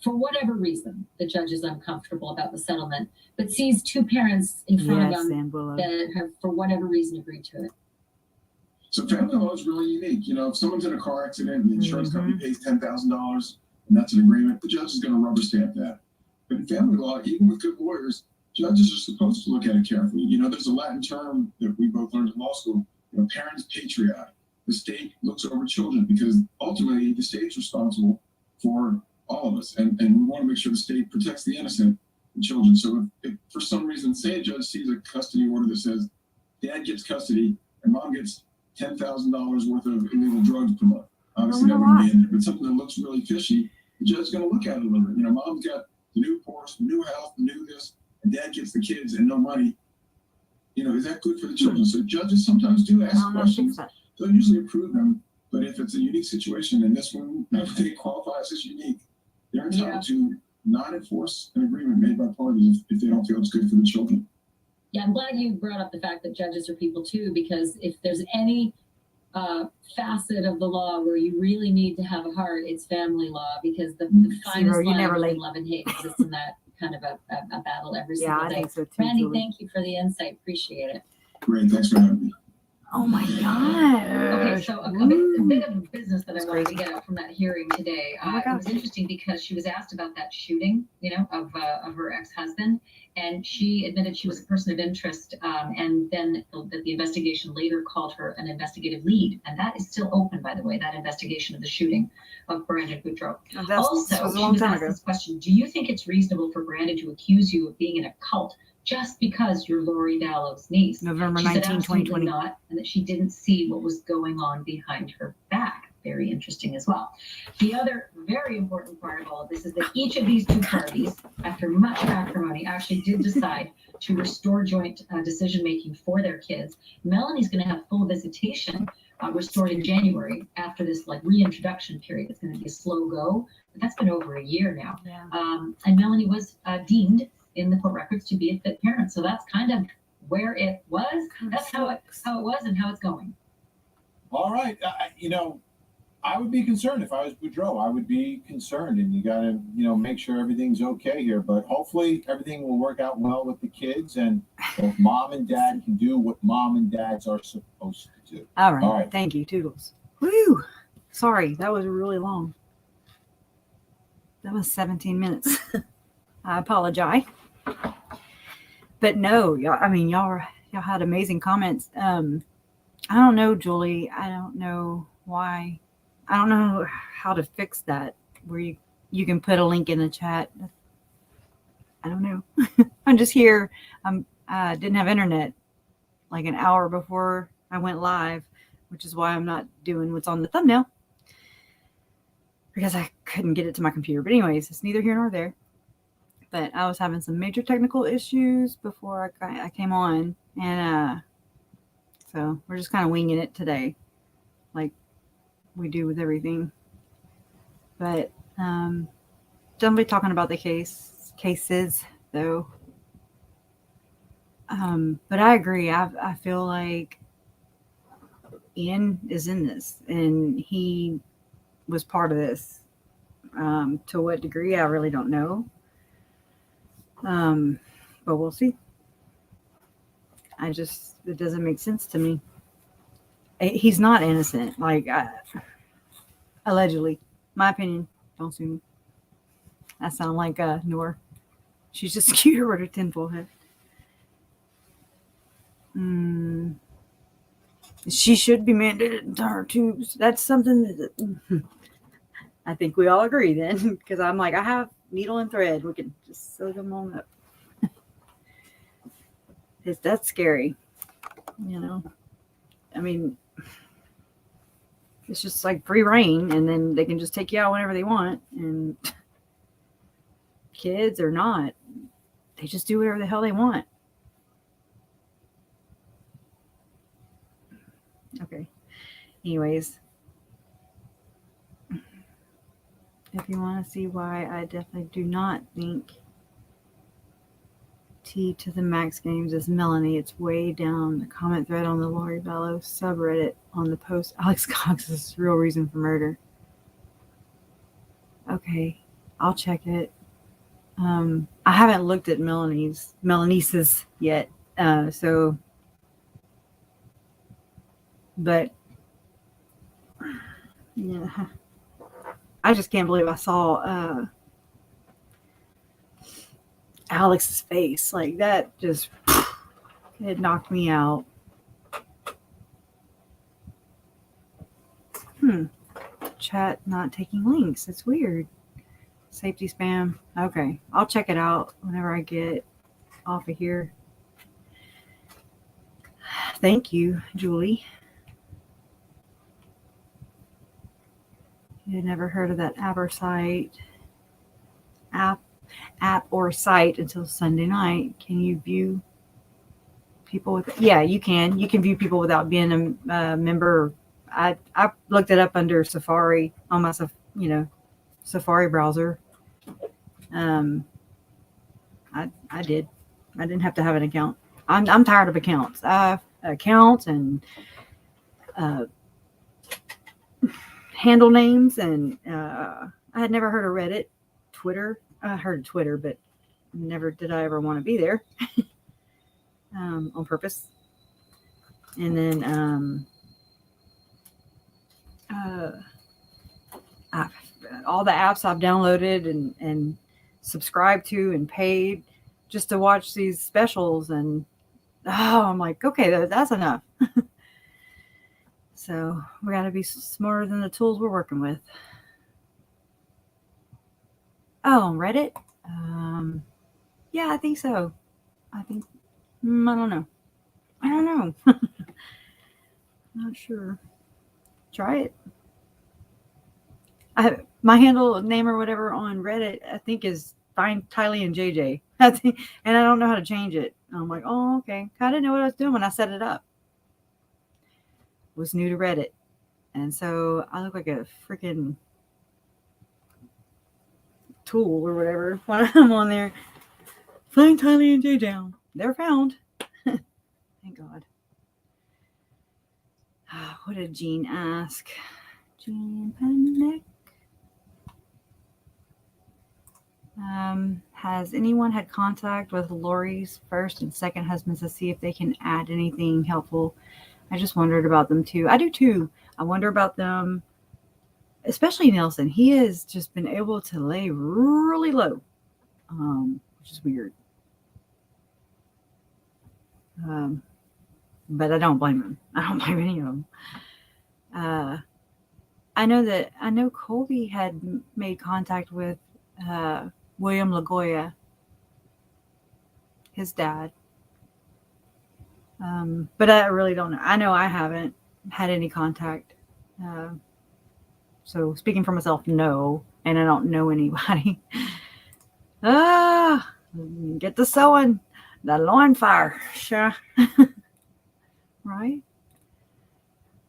for whatever reason the judge is uncomfortable about the settlement, but sees 2 parents in front of him that have, for whatever reason, agreed to it? So family law is really unique. If someone's in a car accident and the insurance company pays $10,000 and that's an agreement, the judge is going to rubber stamp that. But in family law, even with good lawyers, judges are supposed to look at it carefully. There's a Latin term that we both learned in law school, parens patriae. The state looks over children because ultimately the state's responsible for all of us. And we want to make sure the state protects the innocent and children. So if for some reason, say a judge sees a custody order that says Dad gets custody and Mom gets $10,000 worth of illegal drugs per month. Obviously, that wouldn't be in there, but something that looks really fishy, the judge's going to look at it a little bit. Mom's got the new Porsche, the new house, the new this, and Dad gets the kids and no money. Is that good for the children? So judges sometimes do ask questions. They'll usually approve them, But if it's a unique situation, and this one, they qualifies as unique, they're entitled to not enforce an agreement made by parties if they don't feel it's good for the children. Yeah, I'm glad you brought up the fact that judges are people too, because if there's any facet of the law where you really need to have a heart, it's family law, because the finest line between love and hate exists in that kind of a battle every single day. I think so too, Randy, Julie. thank you for the insight. Appreciate it. Great, thanks for having me. Oh my God. Okay, so a bit of business that I wanted to get out from that hearing today. It was interesting because she was asked about that shooting, of her ex-husband, and she admitted she was a person of interest, and then that the investigation later called her an investigative lead, and that is still open, by the way, that investigation of the shooting of Brandon Boudreaux. Also, she was asked this question: do you think it's reasonable for Brandon to accuse you of being in a cult just because you're Lori Vallow's niece? November she 19, said absolutely 2020. not, and that she didn't see what was going on behind her back. Very interesting as well. The other very important part of all of this is that each of these two parties, after much acrimony, actually did decide to restore joint decision-making for their kids. Melanie's going to have full visitation restored in January after this reintroduction period. It's going to be a slow go, but that's been over a year now. Yeah. And Melanie was deemed in the court records to be a fit parent. So that's kind of where it was. That's how it was and how it's going. All right. I would be concerned if I was Boudreaux. I would be concerned, and you got to, make sure everything's okay here. But hopefully everything will work out well with the kids, and both mom and dad can do what mom and dads are supposed to do. All right. Thank you, Toodles. Woo! Sorry, that was really long. That was 17 minutes. I apologize. But no, y'all had amazing comments. I don't know, Julie. I don't know why. I don't know how to fix that, where you can put a link in the chat. I don't know. I'm just here. I didn't have internet like an hour before I went live, which is why I'm not doing what's on the thumbnail, because I couldn't get it to my computer. But anyways, it's neither here nor there. But I was having some major technical issues before I came on, and so we're just kind of winging it today, like we do with everything. But don't be talking about the cases though. But I agree. I feel like Ian is in this, and he was part of this. To what degree, I really don't know. But we'll see. It doesn't make sense to me. He's not innocent. Allegedly. My opinion. Don't sue me. I sound like Noor. She's just cuter with her tinfoil head. She should be mandated into her tubes. That's something that I think we all agree then. Because I'm like, I have needle and thread. We can just sew them on up. That's scary. It's just like free reign, and then they can just take you out whenever they want. And kids or not, they just do whatever the hell they want. Okay. Anyways, if you want to see why I definitely do not think T to the max games is Melanie, it's way down the comment thread on the Lori Vallow subreddit on the post Alex Cox's real reason for murder. Okay, I'll check it. I haven't looked at Melanie's yet, but yeah, I just can't believe I saw Alex's face like that. Just it knocked me out. Chat not taking links. It's weird. Safety spam. Okay, I'll check it out whenever I get off of here. Thank you, Julie. You had never heard of that app or site until Sunday night. Can you view people with? Yeah, you can. You can view people without being a member I looked it up under Safari on my Safari browser. I did. I didn't have to have an account. I'm tired of accounts. Accounts and handle names, and I had never heard of Reddit, Twitter. I heard of Twitter, but never did I ever want to be there on purpose. And then all the apps I've downloaded and subscribed to and paid just to watch these specials, and I'm like, okay, that's enough. So we got to be smarter than the tools we're working with. Oh, Reddit? Yeah, I think so. I think, I don't know. Not sure. Try it. My handle name or whatever on Reddit, I think, is Find Tylee and JJ. And I don't know how to change it. I'm like, oh, okay. I didn't know what I was doing when I set it up. Was new to Reddit, and so I look like a freaking tool or whatever when I'm on there. Find Tylee and Jay down. They're found. Thank God. What did Jean ask? Jean Panic. Has anyone had contact with Lori's first and second husbands to see if they can add anything helpful? I just wondered about them too. I do too. I wonder about them, especially Nelson. He has just been able to lay really low, which is weird. But I don't blame him. I don't blame any of them. I know Colby had made contact with William LaGoya, his dad. But I really don't know. I know I haven't had any contact. So speaking for myself, no. And I don't know anybody. Get the sewing. The lawn fire. Sure. Right?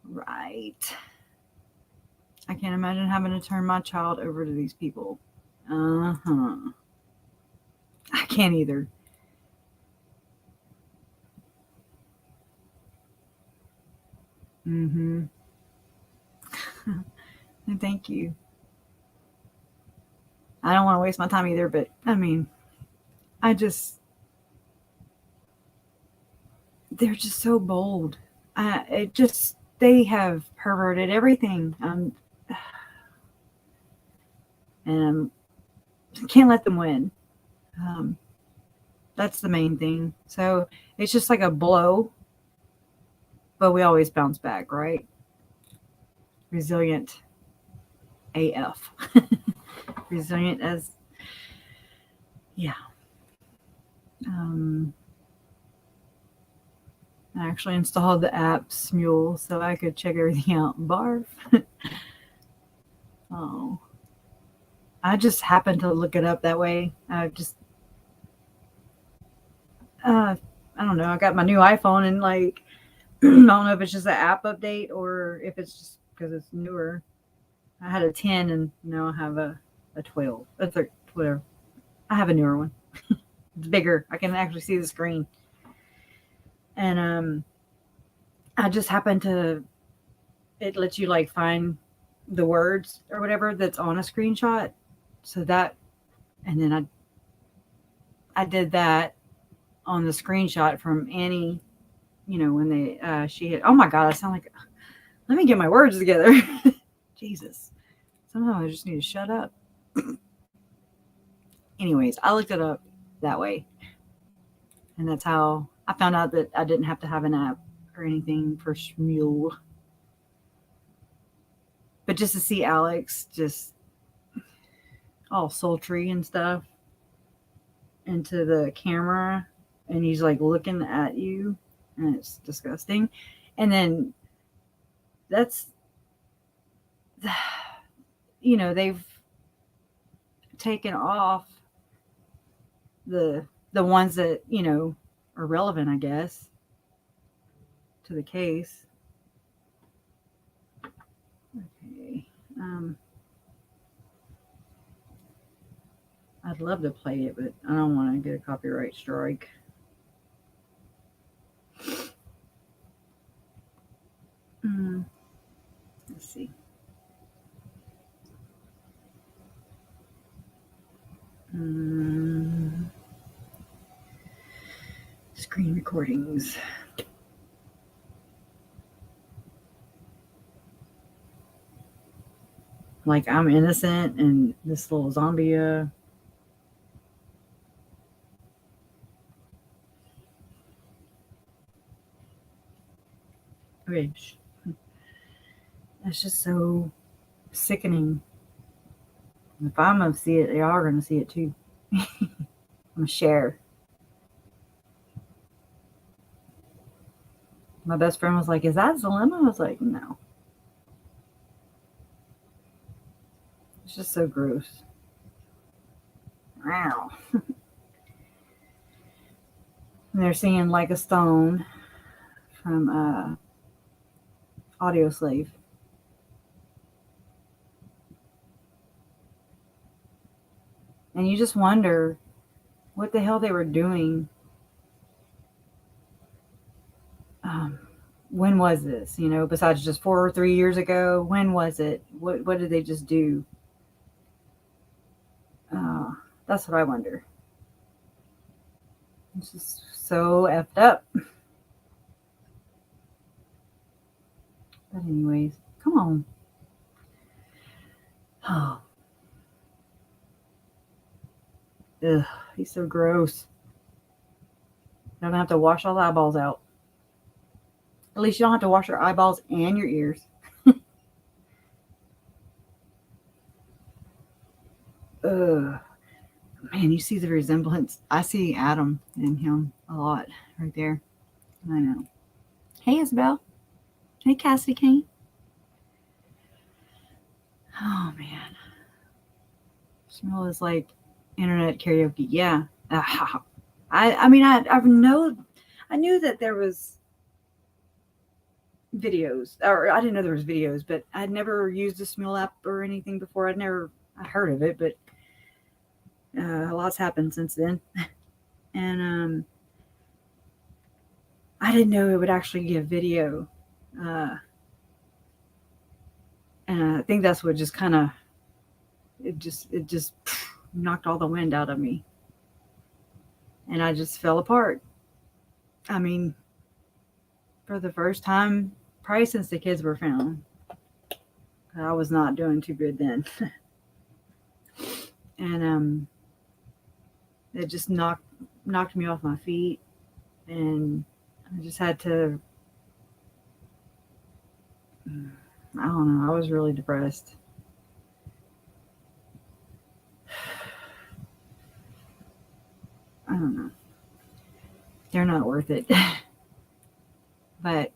Right. I can't imagine having to turn my child over to these people. I can't either. Thank you. I don't want to waste my time either, but I mean, they're just so bold. They have perverted everything. And can't let them win. That's the main thing. So it's just like a blow, but we always bounce back, right? Resilient AF. Resilient as, yeah. I actually installed the app Smule so I could check everything out. Barf. Oh. I just happened to look it up that way. I don't know. I got my new iPhone and like, I don't know if it's just an app update or if it's just because it's newer. I had a 10 and now I have a 12. That's whatever. I have a newer one. It's bigger. I can actually see the screen. And I just happened to, it lets you like find the words or whatever that's on a screenshot. So that, and then I did that on the screenshot from Annie, when she hit, oh my God, I sound like, let me get my words together. Jesus. Somehow I just need to shut up. Anyways, I looked it up that way. And that's how I found out that I didn't have to have an app or anything for Shmule. But just to see Alex just all sultry and stuff into the camera, and he's like looking at you, and it's disgusting. And then that's, they've taken off the ones that, are relevant, I guess, to the case. I'd love to play it, but I don't want to get a copyright strike. Let's see. Screen recordings. Like I'm innocent and this little zombie. Okay. That's just so sickening. If I'm gonna see it, they are gonna see it too. I'm gonna share. My best friend was like, "Is that Zalema?" I was like, "No." It's just so gross. Wow. And they're singing Like a Stone from Audio Slave. And you just wonder what the hell they were doing. When was this? You know, besides just 4 or 3 years ago, when was it? What did they just do? That's what I wonder. It's just so effed up. But anyways, come on. Oh. Ugh, he's so gross. You don't have to wash all the eyeballs out. At least you don't have to wash your eyeballs and your ears. Ugh. Man, you see the resemblance. I see Adam in him a lot right there. I know. Hey, Isabel. Hey, Cassidy Kane. Oh, man. Smell is like internet karaoke. Yeah. I mean, I knew that there was videos, or I didn't know there was videos, but I'd never used a Smell app or anything before. I heard of it, but a lot's happened since then. And I didn't know it would actually give video. And I think that's what just kind of, it just knocked all the wind out of me. And I just fell apart. I mean, for the first time, probably since the kids were found. I was not doing too good then. And it just knocked me off my feet. And I just had to, I don't know, I was really depressed. I don't know. They're not worth it. But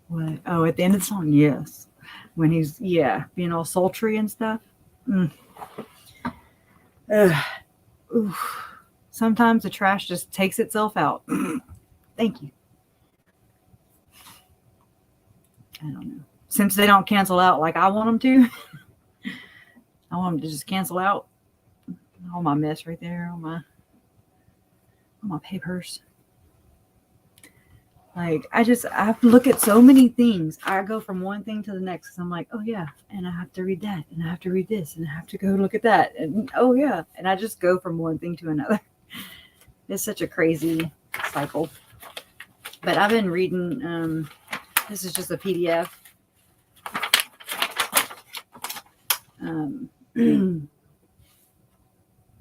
what? Oh, at the end of the song, yes. When he's, being all sultry and stuff. Sometimes the trash just takes itself out. Thank you. I don't know. Since they don't cancel out like I want them to, I want them to just cancel out. All my mess right there, all my papers. Like, I have to look at so many things. I go from one thing to the next because I'm like, oh yeah, and I have to read that, and I have to read this, and I have to go look at that, and oh yeah, and I just go from one thing to another. It's such a crazy cycle. But I've been reading, this is just a PDF.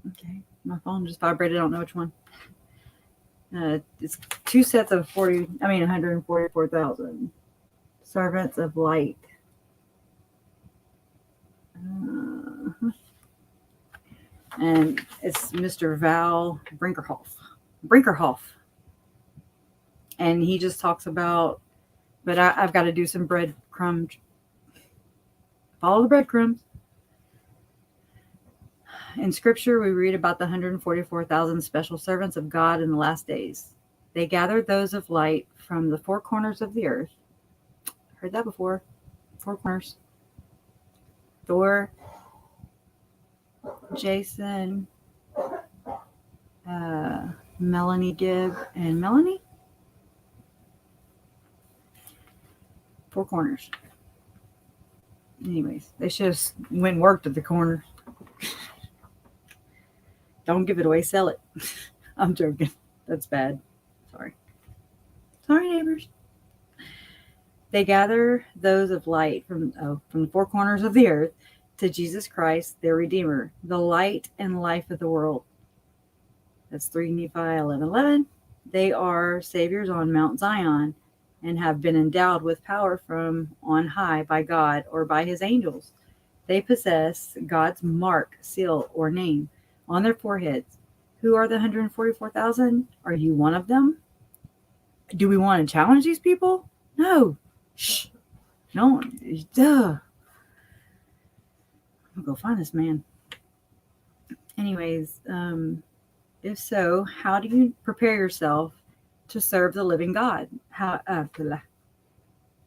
Okay, my phone just vibrated. I don't know which one. It's 2 sets of 144,000 servants of light. And it's Mr. Val Brinkerhoff. And he just talks about, but I've got to do some breadcrumbs. Follow the breadcrumbs. In scripture, we read about the 144,000 special servants of God in the last days. They gathered those of light from the 4 corners of the earth. Heard that before. Four Corners. Thor, Jason, Melanie Gibb, and Melanie. Four Corners. Anyways, they should have went and worked at the corner. Don't give it away, sell it. I'm joking. That's bad. Sorry, neighbors. They gather those of light from the four corners of the earth to Jesus Christ, their Redeemer, the light and life of the world. That's 3 Nephi 11:11. They are saviors on Mount Zion and have been endowed with power from on high by God or by his angels. They possess God's mark, seal, or name on their foreheads. Who are the 144,000? Are you one of them? Do we want to challenge these people? No. Shh. No. Duh. I'm going to go find this man. Anyways, if so, how do you prepare yourself to serve the living God?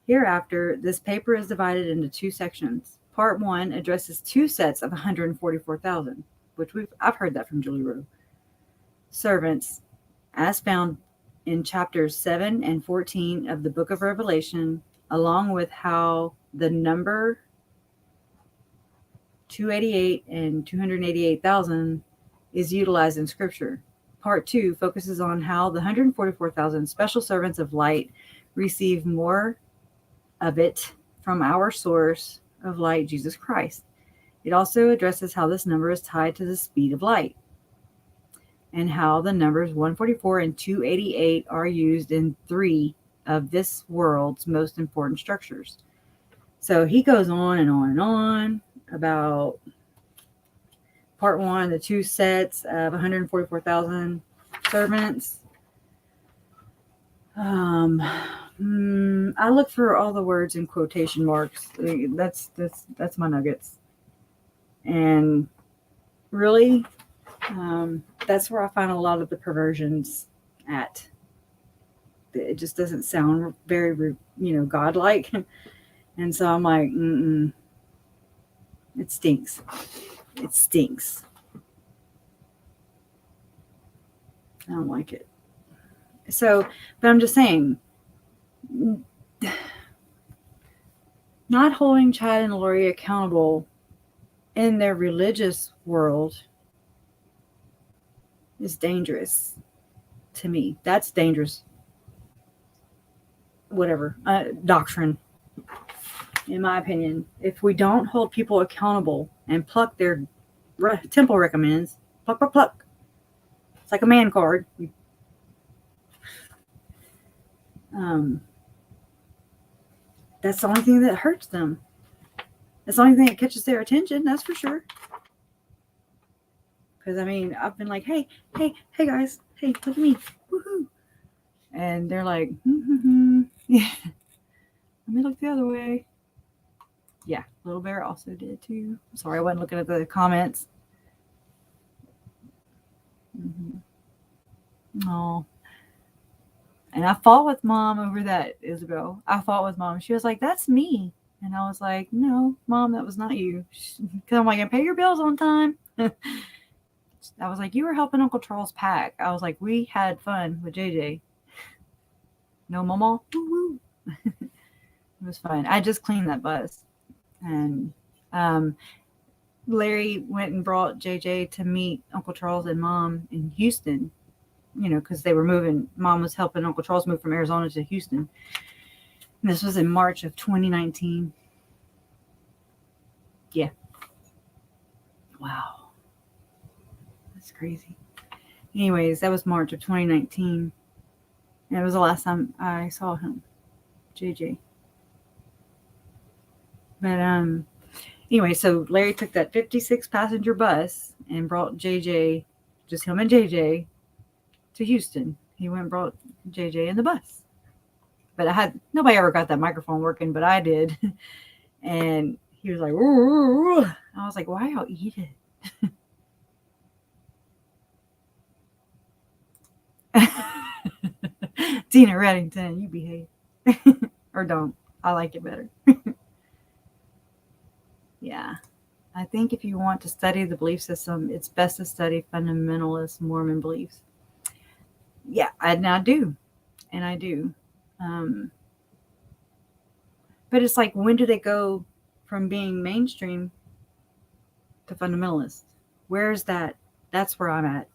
Hereafter, this paper is divided into 2 sections. Part 1 addresses 2 sets of 144,000, which I've heard that from Julie Rowe. Servants, as found in chapters 7 and 14 of the book of Revelation, along with how the number 288 and 288,000 is utilized in Scripture. Part 2 focuses on how the 144,000 special servants of light receive more of it from our source of light, Jesus Christ. It also addresses how this number is tied to the speed of light and how the numbers 144 and 288 are used in 3 of this world's most important structures. So he goes on and on and on about part 1, the 2 sets of 144,000 servants. I look for all the words in quotation marks. That's my nuggets. And really, that's where I find a lot of the perversions at. It just doesn't sound very, godlike. And so I'm like, it stinks. It stinks. I don't like it. So, but I'm just saying, not holding Chad and Lori accountable in their religious world is dangerous to me. That's dangerous. Whatever. Doctrine, in my opinion. If we don't hold people accountable and pluck their temple recommends, pluck. It's like a man card. That's the only thing that hurts them. That's the only thing that catches their attention, that's for sure. Because, I've been like, hey, guys. Hey, look at me. Woohoo. And they're like, yeah. Let me look the other way. Yeah, Little Bear also did too. Sorry, I wasn't looking at the comments. Oh. And I fought with Mom over that, Isabel. I fought with Mom. She was like, that's me. And I was like, no, Mom, that was not you. Because I'm like, I pay your bills on time. I was like, you were helping Uncle Charles pack. I was like, we had fun with JJ. No, Mama. Woo-woo. It was fun. I just cleaned that bus. And Larry went and brought JJ to meet Uncle Charles and Mom in Houston. Because they were moving. Mom was helping Uncle Charles move from Arizona to Houston. And this was in March of 2019. Yeah. Wow. That's crazy. Anyways, that was March of 2019. And it was the last time I saw him, JJ. But anyway, so Larry took that 56 passenger bus and brought JJ, just him and JJ, to Houston. He went and brought JJ in the bus. But nobody ever got that microphone working, but I did. And he was like, ooh. I was like, why y'all eat it? Tina Reddington, you behave. Or don't. I like it better. Yeah. I think if you want to study the belief system, it's best to study fundamentalist Mormon beliefs. Yeah, I do. And I do. But it's like, when do they go from being mainstream to fundamentalist? Where's that? That's where I'm at.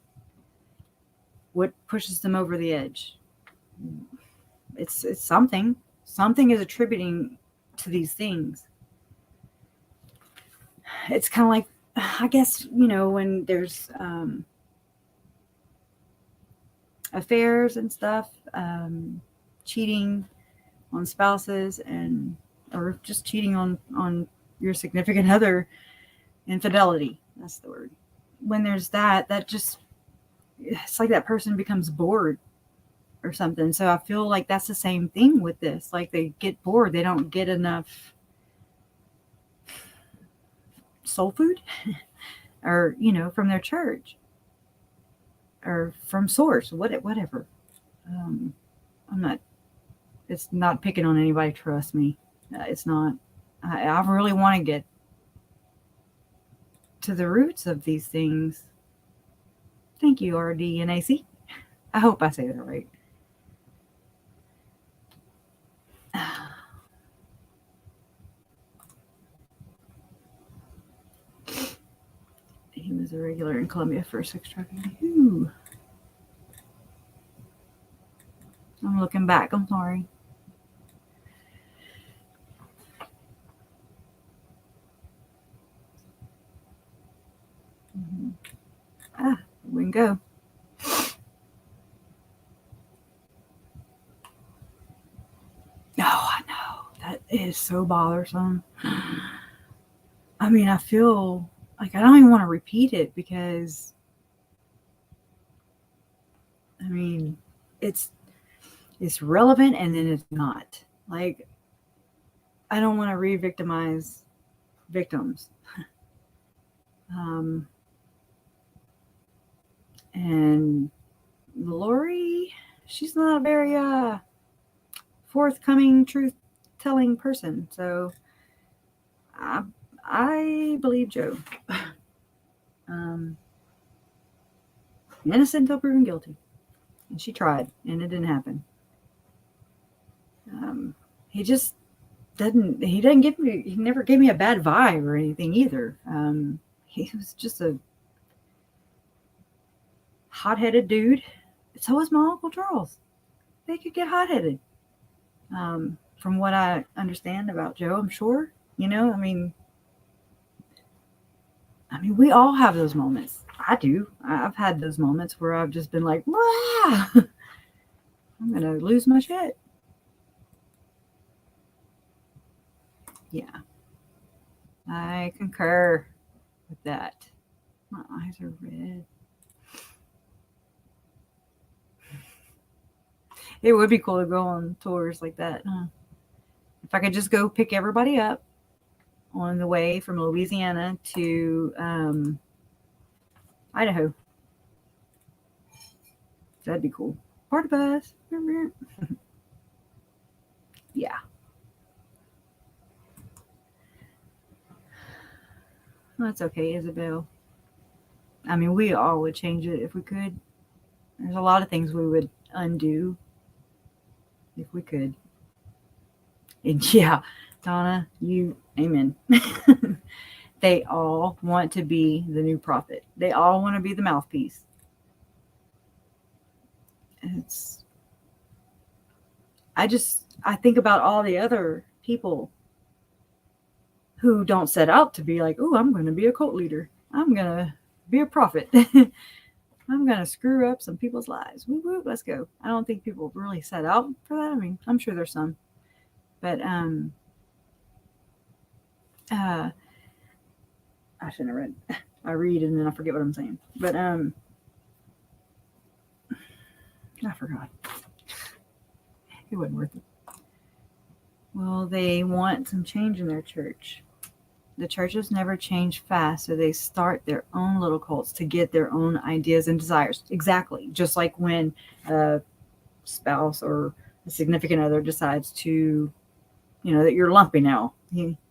What pushes them over the edge? It's something. Something is attributing to these things. It's kind of like, I guess, when there's affairs and stuff, cheating on spouses, or just cheating on your significant other, infidelity, that's the word. When there's that just, it's like that person becomes bored or something. So I feel like that's the same thing with this. Like, they get bored, they don't get enough soul food or from their church or from source, whatever. It's not picking on anybody, trust me. It's not. I really want to get to the roots of these things. Thank you, RDNAC. I hope I say that right. He was a regular in Columbia for sex trafficking. Ooh. I'm looking back. I'm sorry. We can go. Oh, I know. That is so bothersome. I mean, I feel like I don't even want to repeat it because, I mean, it's relevant and then it's not. Like, I don't want to re-victimize victims. And Lori, she's not a very forthcoming, truth-telling person. So I believe Joe. Innocent until proven guilty. And she tried, and it didn't happen. He just doesn't. He never gave me a bad vibe or anything either. He was just a hot-headed dude. So was my Uncle Charles. They could get hot-headed. From what I understand about Joe, I'm sure. I mean, we all have those moments. I do. I've had those moments where I've just been like, "Wow, I'm going to lose my shit." Yeah. I concur with that. My eyes are red. It would be cool to go on tours like that, huh? If I could just go pick everybody up on the way from Louisiana to Idaho. That'd be cool. Part of us. Yeah. That's okay, Isabel. I mean, we all would change it if we could. There's a lot of things we would undo if we could. And yeah, Donna, amen. They all want to be the new prophet. They all want to be the mouthpiece. I think about all the other people who don't set out to be like, oh, I'm going to be a cult leader. I'm going to be a prophet. I'm going to screw up some people's lives. Woo woo, let's go. I don't think people really set out for that. I mean, I'm sure there's some. But I shouldn't have read. I read and then I forget what I'm saying. But I forgot. It wasn't worth it. Well, they want some change in their church. The churches never change fast, so they start their own little cults to get their own ideas and desires. Exactly. Just like when a spouse or a significant other decides to, that you're lumpy now.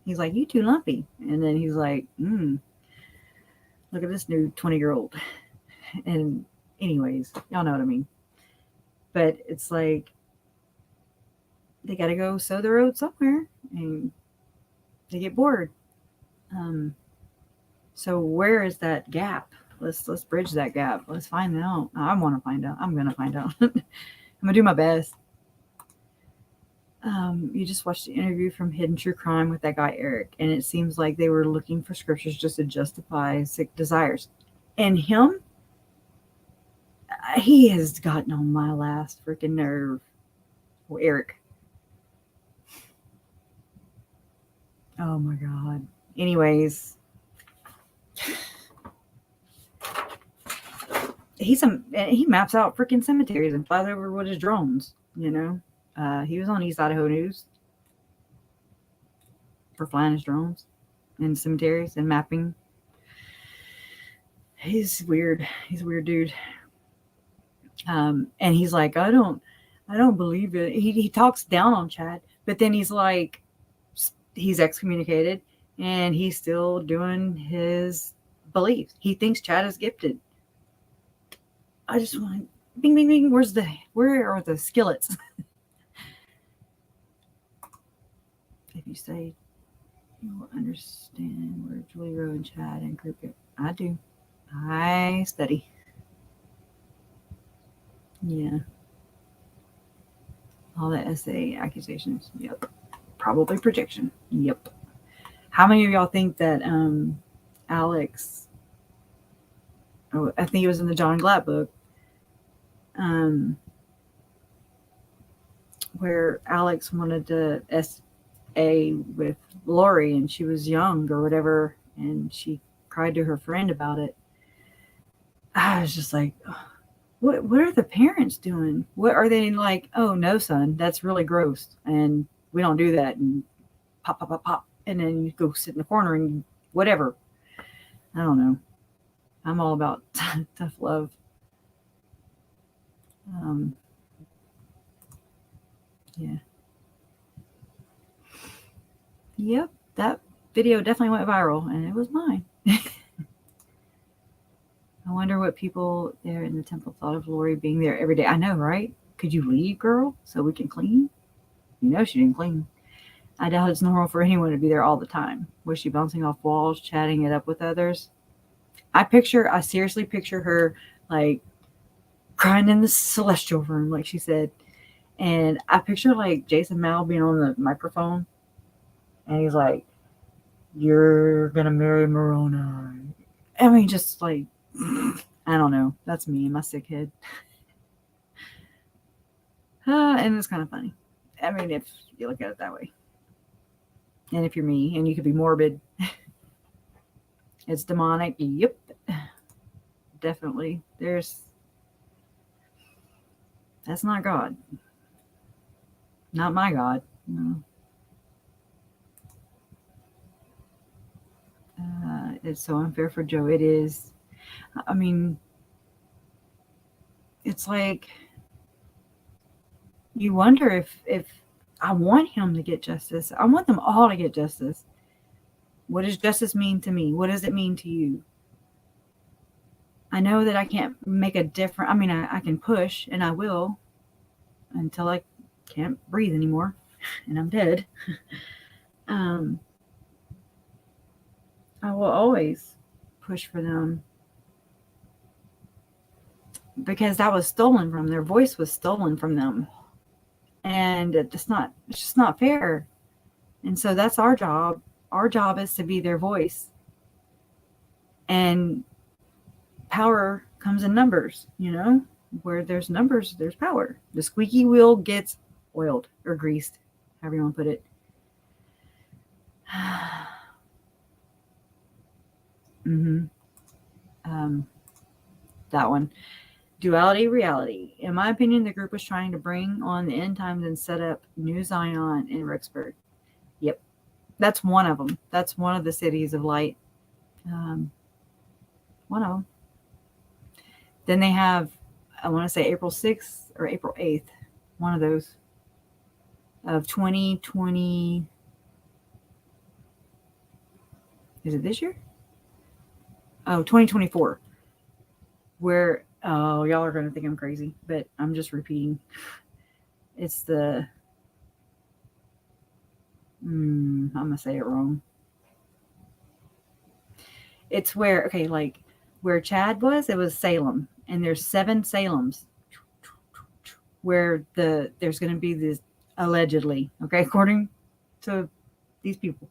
He's like, you too lumpy. And then he's like, look at this new 20-year-old. And anyways, y'all know what I mean. But it's like, they got to go sow the road somewhere, and they get bored. So where is that gap? Let's bridge that gap. Let's find out. I want to find out. I'm gonna find out. I'm gonna do my best. You just watched the interview from Hidden True Crime with that guy Eric, and it seems like they were looking for scriptures just to justify sick desires. And him, he has gotten on my last freaking nerve. Well, Eric. Oh my God. Anyways, he maps out freaking cemeteries and flies over with his drones. You know, he was on East Idaho News for flying his drones in cemeteries and mapping. He's weird. He's a weird dude. And he's like, I don't believe it. He talks down on Chad, but then he's like, he's excommunicated and he's still doing his beliefs. He thinks Chad is gifted. I just want bing, bing, bing. Where are the skillets? If you say you will understand where Julie Rowe and Chad and group it. I do. I study. Yeah. All the essay accusations. Yep. Probably projection. Yep. How many of y'all think that Alex, I think it was in the John Glatt book, where Alex wanted to SA with Lori and she was young or whatever, and she cried to her friend about it. I was just like, what are the parents doing? What are they like? Oh no, son, that's really gross, and we don't do that. And pop, pop, pop, pop, and then you go sit in the corner and whatever. I don't know. I'm all about tough love. Yeah. Yep, that video definitely went viral, and it was mine. I wonder what people there in the temple thought of Lori being there every day. I know, right? Could you leave, girl, so we can clean? You know she didn't clean. I doubt it's normal for anyone to be there all the time. Was she bouncing off walls, chatting it up with others? I seriously picture her like crying in the celestial room, like she said. And I picture like Jason Mao being on the microphone, and he's like, "You're gonna marry Morona." I mean, just like, I don't know. That's me and my sick head. And it's kind of funny. I mean, if you look at it that way. And if you're me, and you could be morbid, it's demonic. Yep. Definitely. That's not God. Not my God. No. It's so unfair for Joe. It is. I mean, it's like you wonder if I want him to get justice. I want them all to get justice. What does justice mean to me? What does it mean to you? I know that I can't make a difference. I mean, I can push, and I will until I can't breathe anymore and I'm dead. I will always push for them because that was stolen from them. Their voice was stolen from them. And it's just not fair. And so that's our job. Our job is to be their voice. And power comes in numbers, you know? Where there's numbers, there's power. The squeaky wheel gets oiled or greased, however you want to put it. That one. Duality, reality. In my opinion, the group was trying to bring on the end times and set up New Zion in Rexburg. Yep. That's one of them. That's one of the cities of light. One of them. Then they have, I want to say April 6th or April 8th. One of those. Of 2020. Is it this year? Oh, 2024. Where, oh, y'all are going to think I'm crazy, but I'm just repeating. It's the, I'm going to say it wrong. It's where, okay, like where Chad was, it was Salem. And there's 7 Salems where there's going to be this, allegedly, okay, according to these people.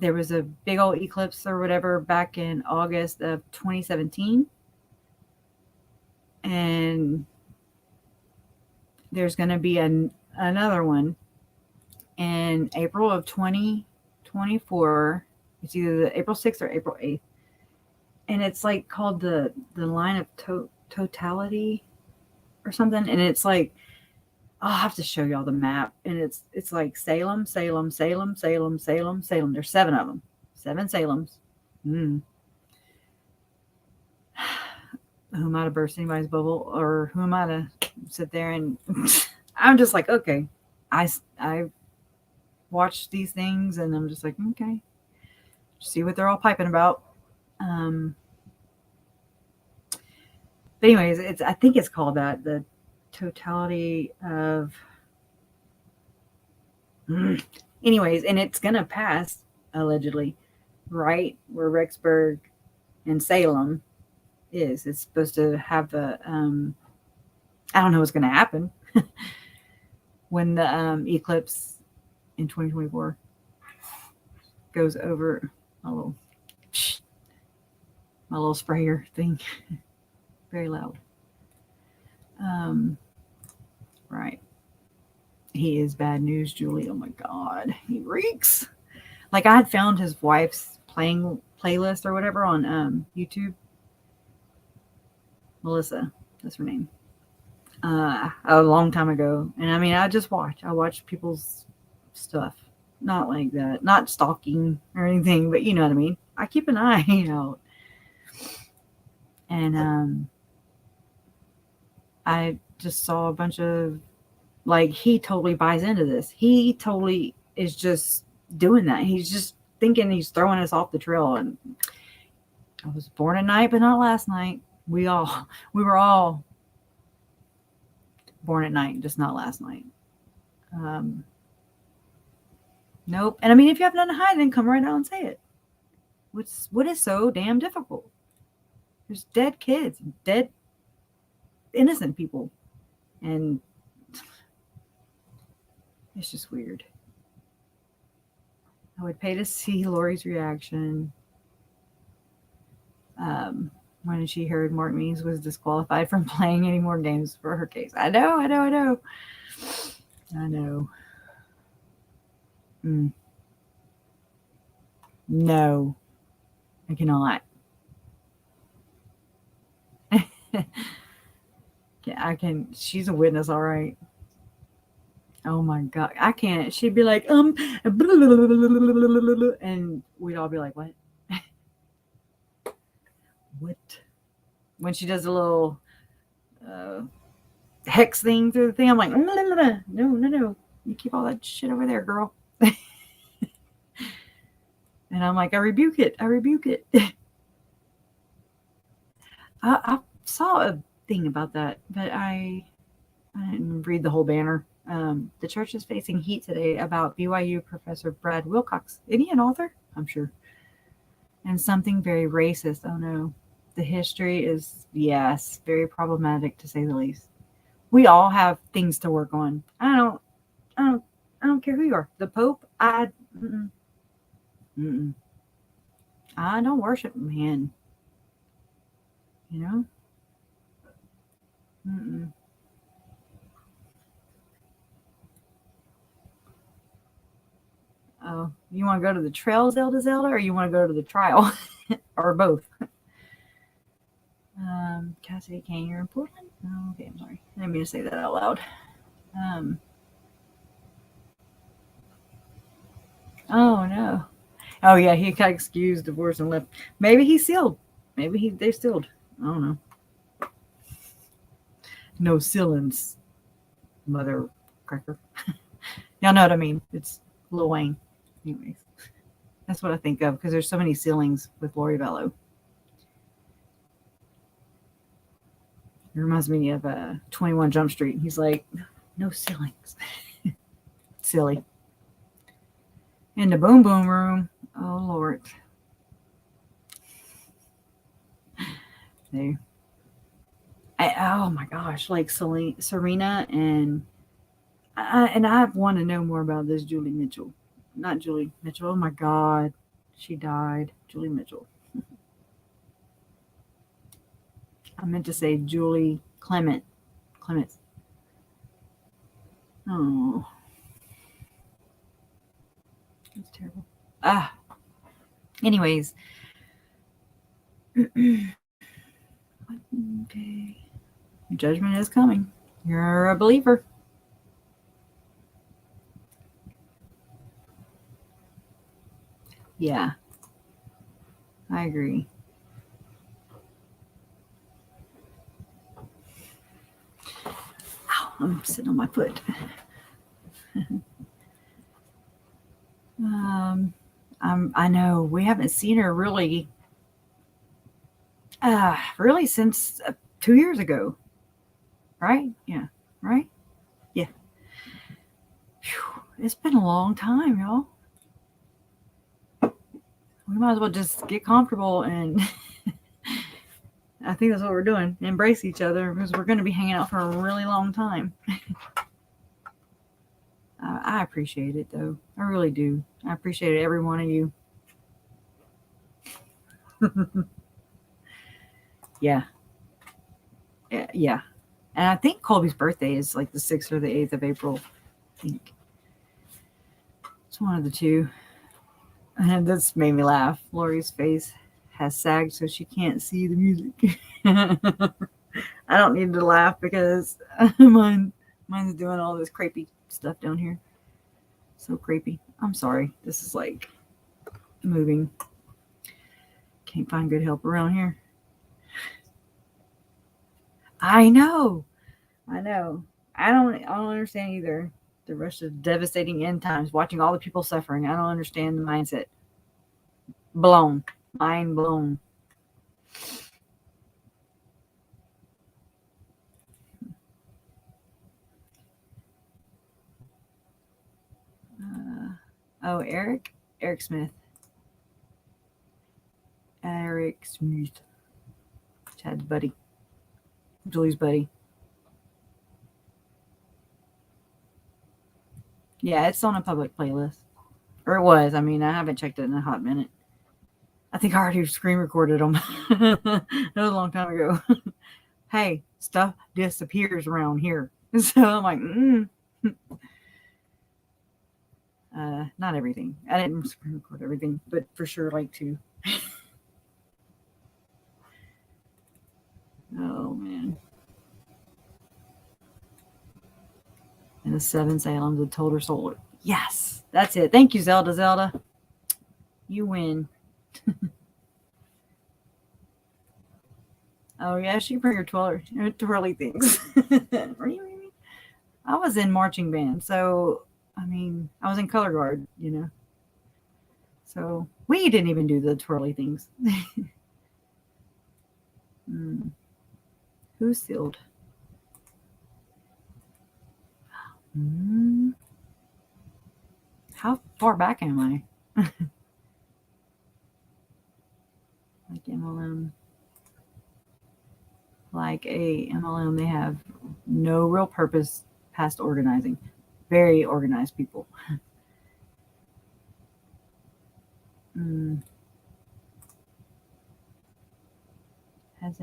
There was a big old eclipse or whatever back in August of 2017. And there's going to be another one in April of 2024. It's either the April 6th or April 8th. And it's like called the line of totality or something. And it's like, I'll have to show y'all the map. And it's like Salem, Salem, Salem, Salem, Salem, Salem. There's 7 of them. 7 Salems. Who am I to burst anybody's bubble? Or who am I to sit there and I'm just like, okay. I watch these things and I'm just like, okay. See what they're all piping about. But anyways, I think it's called that, the totality of anyways, and it's gonna pass allegedly right where Rexburg and Salem is. It's supposed to have the I don't know what's gonna happen when the eclipse in 2024 goes over my little sprayer thing. Very loud. Right. He is bad news, Julie. Oh my God. He reeks. Like I had found his wife's playlist or whatever on YouTube. Melissa, that's her name. A long time ago. And I mean, I watch people's stuff. Not like that. Not stalking or anything, but you know what I mean. I keep an eye out. And I just saw a bunch of, like, he totally buys into this. He totally is just doing that. He's just thinking he's throwing us off the trail. And I was born at night, but not last night. We were all born at night, just not last night. Nope. And I mean, if you have nothing to hide, then come right out and say it. What is so damn difficult? There's dead kids, dead innocent people. And it's just weird. I would pay to see Lori's reaction when she heard Mark Means was disqualified from playing any more games for her case. I know. No, I cannot. I can. She's a witness, all right. Oh my God, I can't. She'd be like, and we'd all be like, what? What? When she does a little hex thing through the thing, I'm like, no. You keep all that shit over there, girl. And I'm like, I rebuke it. I saw a thing about that, but I didn't read the whole banner. The church is facing heat today about BYU professor Brad Wilcox. Isn't he an author? I'm sure. And something very racist. Oh no. The history is, yes, very problematic to say the least. We all have things to work on. I don't care who you are. The Pope, I don't worship man. You know? Oh, you want to go to the trail, Zelda, or you want to go to the trial? Or both? Cassidy Kane, you're in Portland? Oh, okay, I'm sorry. I didn't mean to say that out loud. Oh, no. Oh, yeah, he got excused, divorced, and left. Maybe he's sealed. Maybe they're sealed. I don't know. No sealants, mother cracker. Y'all know what I mean. It's Lil Wayne. Anyways. That's what I think of because there's so many ceilings with Lori Vallow. It reminds me of 21 Jump Street. He's like, no ceilings. Silly. In the boom boom room. Oh, Lord. There. Oh, my gosh. Like Serena and I want to know more about this Julie Mitchell. Not Julie Mitchell. Oh, my God. She died. Julie Mitchell. I meant to say Julie Clements. Oh. That's terrible. Anyways. Okay. Your judgment is coming. You're a believer. Yeah. I agree. Ow, I'm sitting on my foot. I know we haven't seen her really since 2 years ago, right? Yeah, right? Yeah. Whew, it's been a long time, y'all. We might as well just get comfortable and I think that's what we're doing. Embrace each other because we're going to be hanging out for a really long time. I appreciate it, though. I really do. I appreciate every one of you. Yeah. Yeah. And I think Colby's birthday is like the 6th or the 8th of April. I think. It's one of the two. And this made me laugh. Lori's face has sagged so she can't see the music. I don't need to laugh because mine's doing all this creepy stuff down here. So creepy. I'm sorry. This is like moving. Can't find good help around here. I know. I don't understand either. The rush of devastating end times, watching all the people suffering. I don't understand the mindset. Blown. Mind blown. Eric Smith. Eric Smith. Chad's buddy. Julie's buddy. Yeah, it's on a public playlist. Or it was. I mean, I haven't checked it in a hot minute. I think I already screen recorded them. That was a long time ago. Hey, stuff disappears around here. So I'm like, not everything. I didn't screen record everything, but for sure like to. Oh, man. And the 7 Salems that told her soul. Yes, that's it. Thank you, Zelda. You win. Oh, yeah, she bring her twirly things. I was in marching band, so, I mean, I was in color guard, you know. So, we didn't even do the twirly things. Who sealed? How far back am I? Like MLM. Like a MLM, they have no real purpose past organizing. Very organized people. Has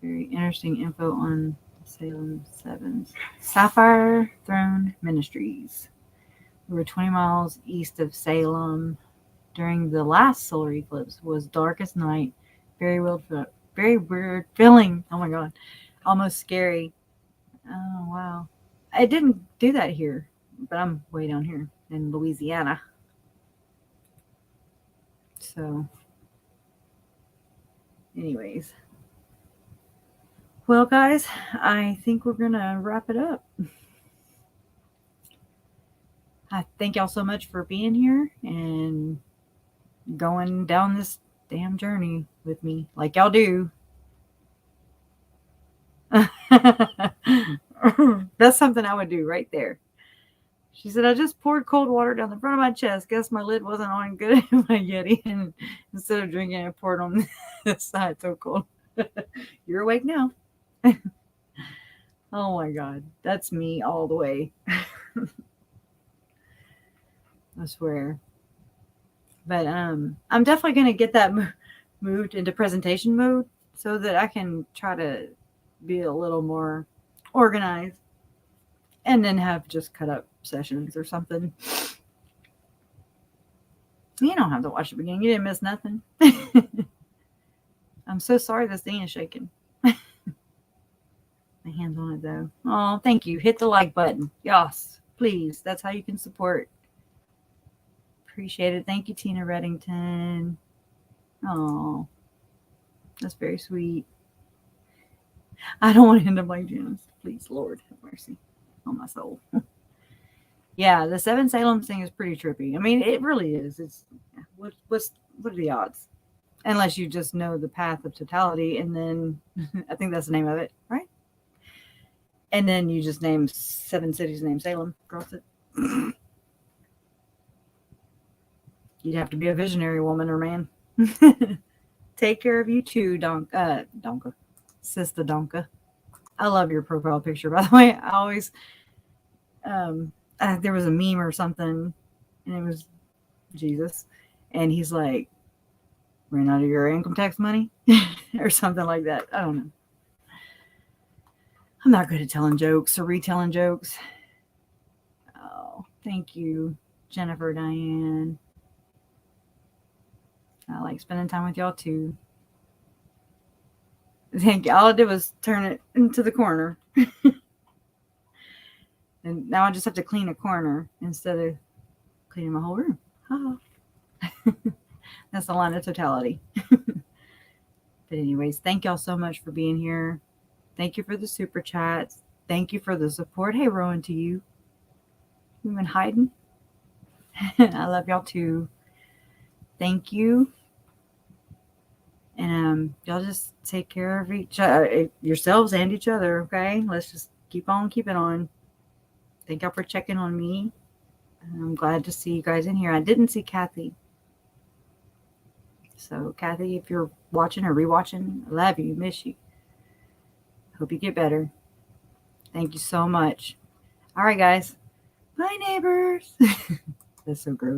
very interesting info on Salem 7s. Sapphire Throne Ministries. We were 20 miles east of Salem during the last solar eclipse. It was darkest night. Very weird feeling. Oh my God. Almost scary. Oh, wow. I didn't do that here, but I'm way down here in Louisiana. So, anyways. Well, guys, I think we're going to wrap it up. I thank y'all so much for being here, and going down this damn journey with me like y'all do. That's something I would do right there. She said, I just poured cold water down the front of my chest. Guess my lid wasn't on good in my Yeti. And instead of drinking, I poured on this side. So cold. You're awake now. Oh my God. That's me all the way. I swear. But I'm definitely going to get that moved into presentation mode so that I can try to be a little more organized and then have just cut up sessions or something. You don't have to watch the beginning. You didn't miss nothing. I'm so sorry this thing is shaking. My hand's on it though. Oh, thank you. Hit the like button. Yes, please. That's how you can support. Appreciate it. Thank you, Tina Reddington. Oh, that's very sweet. I don't want to end up like Janice. Please, Lord, have mercy on my soul. Yeah, the Seven Salem thing is pretty trippy. I mean, it really is. It's what are the odds? Unless you just know the path of totality, and then I think that's the name of it, right? And then you just name 7 cities named Salem across it. You'd have to be a visionary woman or man. Take care of you too, Donka. Sister Donka. I love your profile picture, by the way. I always there was a meme or something, and it was Jesus, and he's like, ran out of your income tax money or something like that. I don't know. I'm not good at telling jokes or retelling jokes. Oh, thank you, Jennifer, Diane. I like spending time with y'all too. Thank you. All I did was turn it into the corner. And now I just have to clean a corner instead of cleaning my whole room. Oh. That's the line of totality. But anyways, thank y'all so much for being here. Thank you for the super chats. Thank you for the support. Hey, Rowan, to you. You've been hiding. I love y'all too. Thank you. And y'all just take care of yourselves and each other, okay? Let's just keep on keeping on. Thank y'all for checking on me. I'm glad to see you guys in here. I didn't see Kathy. So, Kathy, if you're watching or rewatching, I love you. Miss you. Hope you get better. Thank you so much. All right, guys. Bye, neighbors. That's so gross.